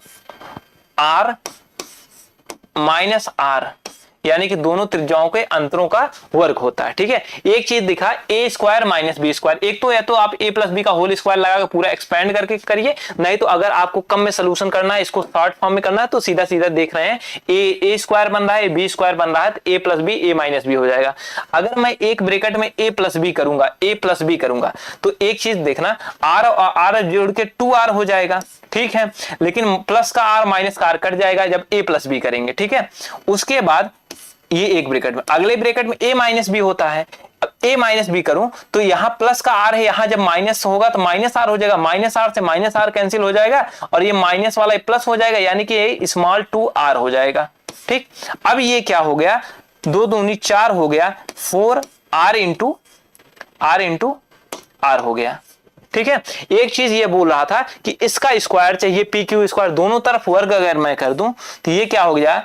R माइनस R, यानी कि दोनों त्रिज्याओं के अंतरों का वर्ग होता है, ठीक है। एक चीज दिखा, a square minus b square, एक तो या तो आप a प्लस बी का होल स्क्वायर लगा के पूरा एक्सपेंड करके करिए, नहीं तो अगर आपको कम में सोल्यूशन करना है, इसको शॉर्ट फॉर्म में करना है, तो सीधा सीधा देख रहे हैं a स्क्वायर बन रहा है, b स्क्वायर बन रहा है, तो a plus b a minus b हो जाएगा। अगर मैं एक ब्रैकेट में a प्लस बी करूंगा, तो एक चीज देखना, r और r जोड़ के 2r हो जाएगा, ठीक है, लेकिन प्लस का r माइनस का r कट जाएगा जब a प्लस बी करेंगे, ठीक है। उसके बाद ये एक ब्रैकेट में, अगले ब्रैकेट में a माइनस बी होता है। अब a माइनस बी करूं तो यहां प्लस का r है, यहां जब माइनस होगा तो माइनस r हो जाएगा, माइनस r से माइनस r कैंसिल हो जाएगा और ये माइनस वाला प्लस हो जाएगा, यानी कि ये स्मॉल 2r हो जाएगा, ठीक। अब ये क्या हो गया, 2 दूनी 4 हो गया, 4r into r into are हो गया। ठीक है, एक चीज ये बोल रहा था कि इसका स्क्वायर चाहिए पी क्यू स्क्वायर, दोनों तरफ वर्ग अगर मैं कर दूं तो ये क्या हो गया,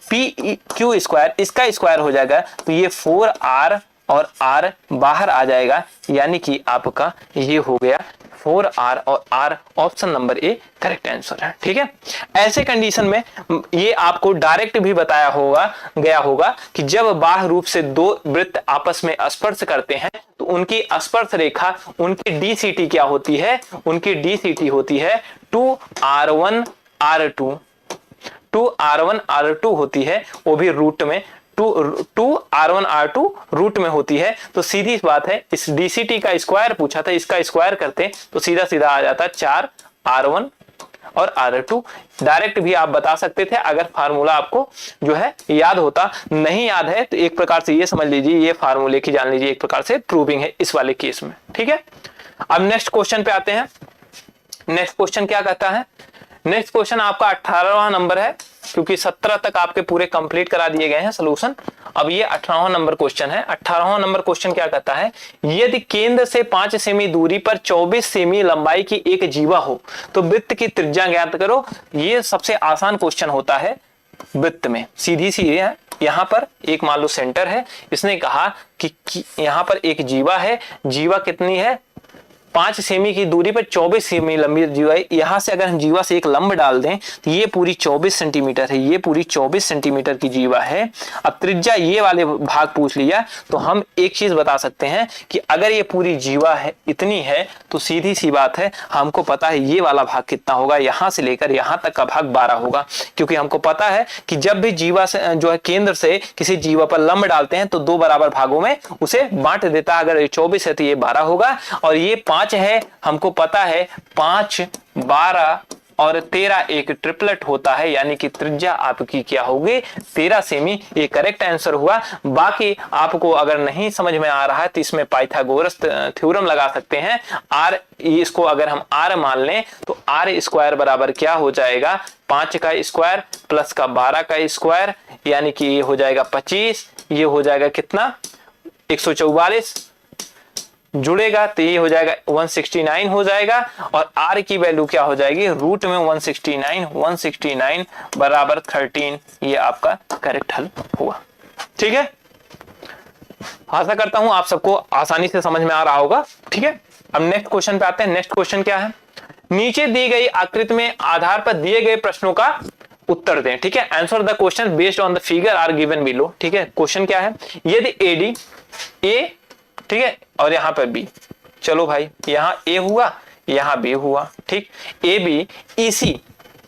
पी क्यू स्क्वायर, इसका स्क्वायर हो जाएगा तो ये 4r और r बाहर आ जाएगा, यानी कि आपका ये हो गया 4r और r, option number A correct answer है। ठीक है, ऐसे कंडीशन में ये आपको डायरेक्ट भी बताया गया होगा कि जब बाह्य रूप से दो वृत्त आपस में स्पर्श करते हैं तो उनकी स्पर्श रेखा, उनकी DCT क्या होती है, उनकी DCT होती है 2r1 r2, 2r1 r2 होती है, वो भी रूट में 2r1 r2 रूट में होती है। तो सीधी बात है, इस DCT का स्क्वायर पूछा था, इसका स्क्वायर करते तो सीधा सीधा आ जाता 4r1 और r2। डायरेक्ट भी आप बता सकते थे अगर फार्मूला आपको जो है याद होता, नहीं याद है तो एक प्रकार से ये समझ लीजिए, ये फार्मूले की जान लीजिए, एक प्रकार से प्रूविंग है इस वाले केस में। ठीक है, अब नेक्स्ट क्वेश्चन पे आते हैं। नेक्स्ट क्वेश्चन क्या कहता है, नेक्स्ट क्वेश्चन आपका 18वां नंबर है, क्योंकि 17 तक आपके पूरे कंप्लीट करा दिए गए हैं सोल्यूशन। अब ये 18वां नंबर क्वेश्चन है। 18वां नंबर क्वेश्चन क्या कहता है, यदि केंद्र से 5 सेमी दूरी पर 24 सेमी लंबाई की एक जीवा हो तो वृत्त की त्रिज्या ज्ञात करो। ये सबसे आसान क्वेश्चन होता है वृत्त में, सीधी सी है। यहाँ पर एक मान लो सेंटर है, इसने कहा कि यहाँ पर एक जीवा है, जीवा कितनी है 5 सेमी की दूरी पर 24 सेमी लंबी जीवा है। यहां से अगर हम जीवा से एक लंब डाल दें तो ये पूरी 24 सेंटीमीटर है, ये पूरी 24 सेंटीमीटर की जीवा है। अब त्रिज्या ये वाले भाग पूछ लिया तो हम एक चीज बता सकते हैं कि अगर ये पूरी जीवा है इतनी है तो सीधी सी बात है, हमको पता है ये वाला भाग कितना होगा, यहां से लेकर यहां तक का भाग 12 होगा। क्योंकि हमको पता है कि जब भी जीवा से जो है केंद्र से किसी जीवा पर लंब डालते हैं तो 2 बराबर भागों में उसे बांट देता है। अगर ये 24 है तो ये 12 होगा, और ये 5 है, हमको पता है 5, 12 और 13 एक ट्रिपलेट होता है, यानी कि त्रिज्या आपकी क्या होगी 13 सेमी। ये करेक्ट आंसर हुआ। बाकी आपको अगर नहीं समझ में आ रहा है तो इसमें पाइथागोरस थ्योरम लगा सकते हैं। r, इसको अगर हम r मान लें तो r स्क्वायर बराबर क्या हो जाएगा, 5 का स्क्वायर प्लस का 12 का स्क्वायर, यानी कि ये हो जाएगा 25, ये हो जाएगा कितना 144 जुड़ेगा तो ये हो जाएगा 169 हो जाएगा, और r की वैल्यू क्या हो जाएगी रूट में 169 बराबर 13। ये आपका करेक्ट हल हुआ। ठीक है, आशा करता हूं आप सबको आसानी से समझ में आ रहा होगा। ठीक है, अब नेक्स्ट क्वेश्चन पे आते हैं। नेक्स्ट क्वेश्चन क्या है, नीचे दी गई आकृति में आधार पर दिए गए प्रश्नों का उत्तर दें। ठीक है, answer the question based on the figure are given below. ठीक है, क्वेश्चन क्या है, यदि एडी ए, ठीक है, और यहां पर बी, चलो भाई यहां ए हुआ यहां बी हुआ, ठीक, ए बी ईसी,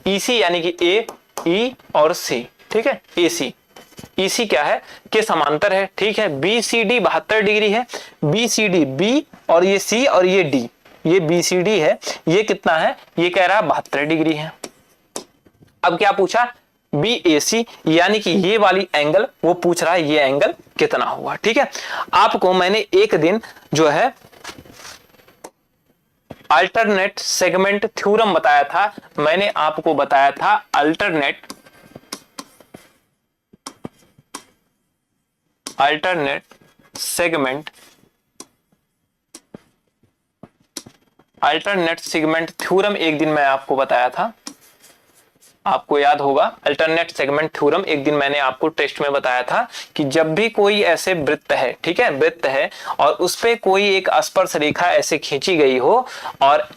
ईसी यानी कि ए ई और सी, ठीक है, एसी ईसी क्या है के समांतर है। ठीक है, बी सी डी 72 डिग्री है, बी सी डी बी और ये सी और ये डी, ये बी सी डी है, ये कितना है, ये कह रहा है 72 डिग्री है। अब क्या पूछा, बी ए सी, यानी कि ये वाली एंगल वो पूछ रहा है ये एंगल कितना हुआ। ठीक है, आपको मैंने एक दिन जो है अल्टरनेट सेगमेंट थ्योरम बताया था, मैंने आपको बताया था अल्टरनेट सेगमेंट थ्योरम एक दिन मैं आपको बताया था, आपको याद होगा। अल्टरनेट सेगमेंट थ्योरम एक दिन मैंने आपको टेस्ट में बताया था कि जब भी कोई ऐसे वृत्त है, ठीक है, वृत्त है और उस पे कोई एक स्पर्श रेखा ऐसे खींची गई हो और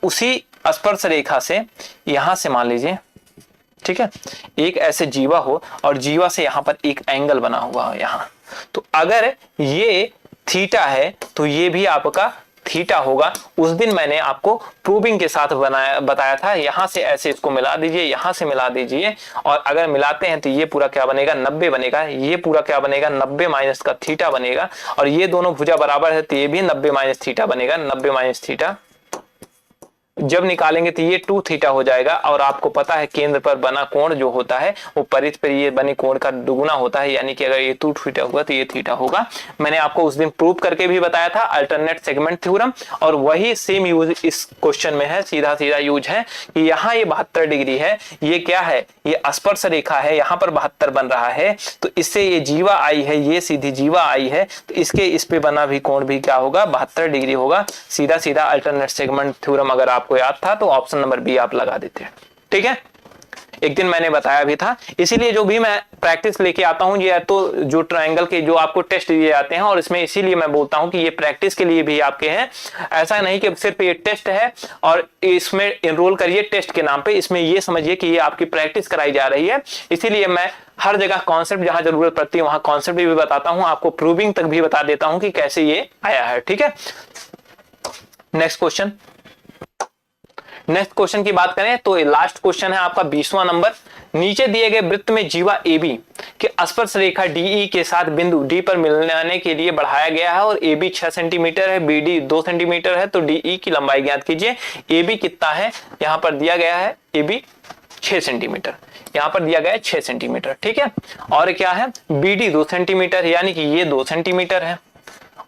उसी स्पर्श रेखा से यहां से मान लीजिए, ठीक है, एक ऐसे जीवा हो और जीवा से यहां पर एक एंगल बना हुआ हो यहां, तो अगर ये थीटा है तो ये भी आपका थीटा होगा। उस दिन मैंने आपको प्रूविंग के साथ बताया था, यहां से ऐसे इसको मिला दीजिए, यहां से मिला दीजिए, और अगर मिलाते हैं तो ये पूरा क्या बनेगा 90 बनेगा, ये पूरा क्या बनेगा 90 माइनस का थीटा बनेगा, और ये दोनों भुजा बराबर है तो ये भी 90 माइनस थीटा बनेगा, 90 माइनस थीटा, जब निकालेंगे तो ये 2 थीटा हो जाएगा, और आपको पता है केंद्र पर बना कोण जो होता है वो परिधि पर ये बने कोण का दुगुना होता है, यानी कि अगर ये 2 थीटा होगा तो ये थीटा होगा। मैंने आपको उस दिन प्रूव करके भी बताया था अल्टरनेट सेगमेंट थ्योरम, और वही सेम यूज इस क्वेश्चन में है, सीधा सीधा यूज है कि यहाँ ये 72 डिग्री है, ये क्या है, ये स्पर्श रेखा है, यहाँ पर 72 बन रहा है, तो इससे ये जीवा आई है, ये सीधी जीवा आई है, तो इसके इस पे बना भी कोण भी क्या होगा, 72 डिग्री होगा। सीधा सीधा अल्टरनेट सेगमेंट थ्योरम अगर आपको याद था तो ऑप्शन नंबर बी आप लगा देते हैं। ठीक है, एक दिन मैंने बताया भी था। इसीलिए जो भी मैं प्रैक्टिस लेके आता हूं, ये तो जो ट्रायंगल के जो आपको टेस्ट दिए जाते हैं, और इसमें इसीलिए मैं बोलता हूं कि ये प्रैक्टिस के लिए भी आपके हैं। ऐसा नहीं कि सिर्फ ये टेस्ट है और इसमें एनरोल करिए टेस्ट के नाम पे, इसमें ये समझिए कि ये आपकी प्रैक्टिस कराई जा रही है। इसीलिए मैं हर जगह कॉन्सेप्ट जहां जरूरत पड़ती है वहां कॉन्सेप्ट भी बताता हूं, आपको प्रूविंग तक भी बता देता हूं कि कैसे ये आया है। ठीक है, नेक्स्ट क्वेश्चन। नेक्स्ट क्वेश्चन की बात करें तो लास्ट क्वेश्चन है आपका 20वां नंबर। नीचे दिए गए वृत्त में जीवा AB के स्पर्श रेखा DE के साथ बिंदु D पर मिलने के लिए बढ़ाया गया है, और AB 6 सेंटीमीटर है, BD 2 सेंटीमीटर है, तो DE की लंबाई ज्ञात कीजिए। AB कितना है, यहां पर दिया गया है AB 6 सेंटीमीटर, यहां पर दिया गया है 6 सेंटीमीटर। ठीक है, और क्या है, BD 2 सेंटीमीटर, यानी कि ये 2 सेंटीमीटर है,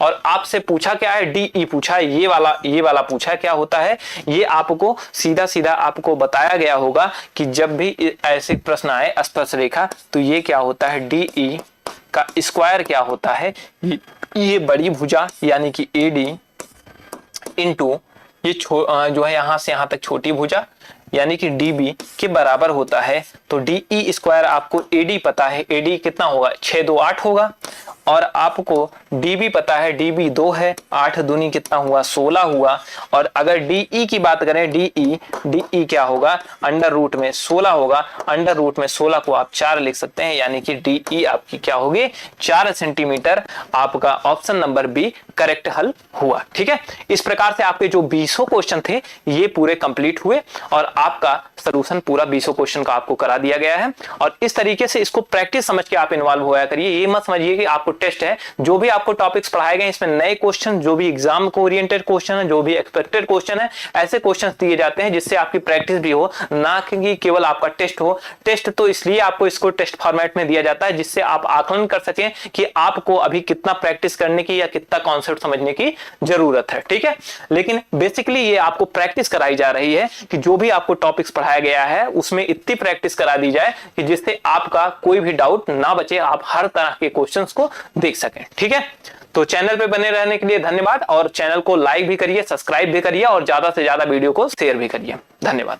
और आपसे पूछा क्या है, DE पूछा है, ये वाला पूछा है। क्या होता है, ये आपको सीधा सीधा आपको बताया गया होगा कि जब भी ऐसे प्रश्न आए स्पर्श रेखा, तो ये क्या होता है, DE का स्क्वायर क्या होता है, ये बड़ी भुजा यानी कि AD इंटू ये जो है यहां से यहां तक छोटी भुजा यानी कि DB के बराबर होता है। तो DE स्क्वायर आपको AD पता है, AD कितना होगा, 6 2 8 होगा, और आपको DB पता है, DB 2 है, 8 दूनी कितना हुआ, 16 हुआ। और अगर DE की बात करें, DE क्या होगा, अंडर रूट में 16 होगा, अंडर रूट में 16 को आप 4 लिख सकते हैं, यानी कि DE आपकी क्या होगी, 4 सेंटीमीटर। आपका ऑप्शन नंबर बी करेक्ट हल हुआ। ठीक है, इस प्रकार से आपके जो 20 क्वेश्चन थे ये पूरे कंप्लीट हुए, और आपका सॉल्यूशन पूरा 20 क्वेश्चन का आपको करा दिया गया है। और इस तरीके से इसको प्रैक्टिस समझ के आप इन्वॉल्व होया करिए, ये मत समझिए कि आपको टेस्ट है। जो भी आपको टॉपिक्स पढ़ाए गए इसमें नए क्वेश्चन, जो भी एग्जाम को ओरिएंटेड क्वेश्चन है, जो भी एक्सपेक्टेड क्वेश्चन है, ऐसे क्वेश्चन दिए जाते हैं जिससे आपकी प्रैक्टिस भी हो, ना कि केवल आपका टेस्ट हो। टेस्ट तो इसलिए आपको इसको टेस्ट फॉर्मेट में दिया जाता है जिससे आप आकलन कर सकें कि आपको अभी कितना प्रैक्टिस करने की या कितना कॉन्सेप्ट समझने की जरूरत है। ठीक है, लेकिन बेसिकली ये आपको प्रैक्टिस कराई जा रही है कि जो भी आपको टॉपिक्स पढ़ाया गया है उसमें इतनी प्रैक्टिस करा दी जाए कि जिससे आपका कोई भी डाउट ना बचे, आप हर तरह के क्वेश्चंस को देख सकें। ठीक है, तो चैनल पे बने रहने के लिए धन्यवाद, और चैनल को लाइक भी करिए, सब्सक्राइब भी करिए, और ज्यादा से ज्यादा वीडियो को शेयर भी करिए। धन्यवाद।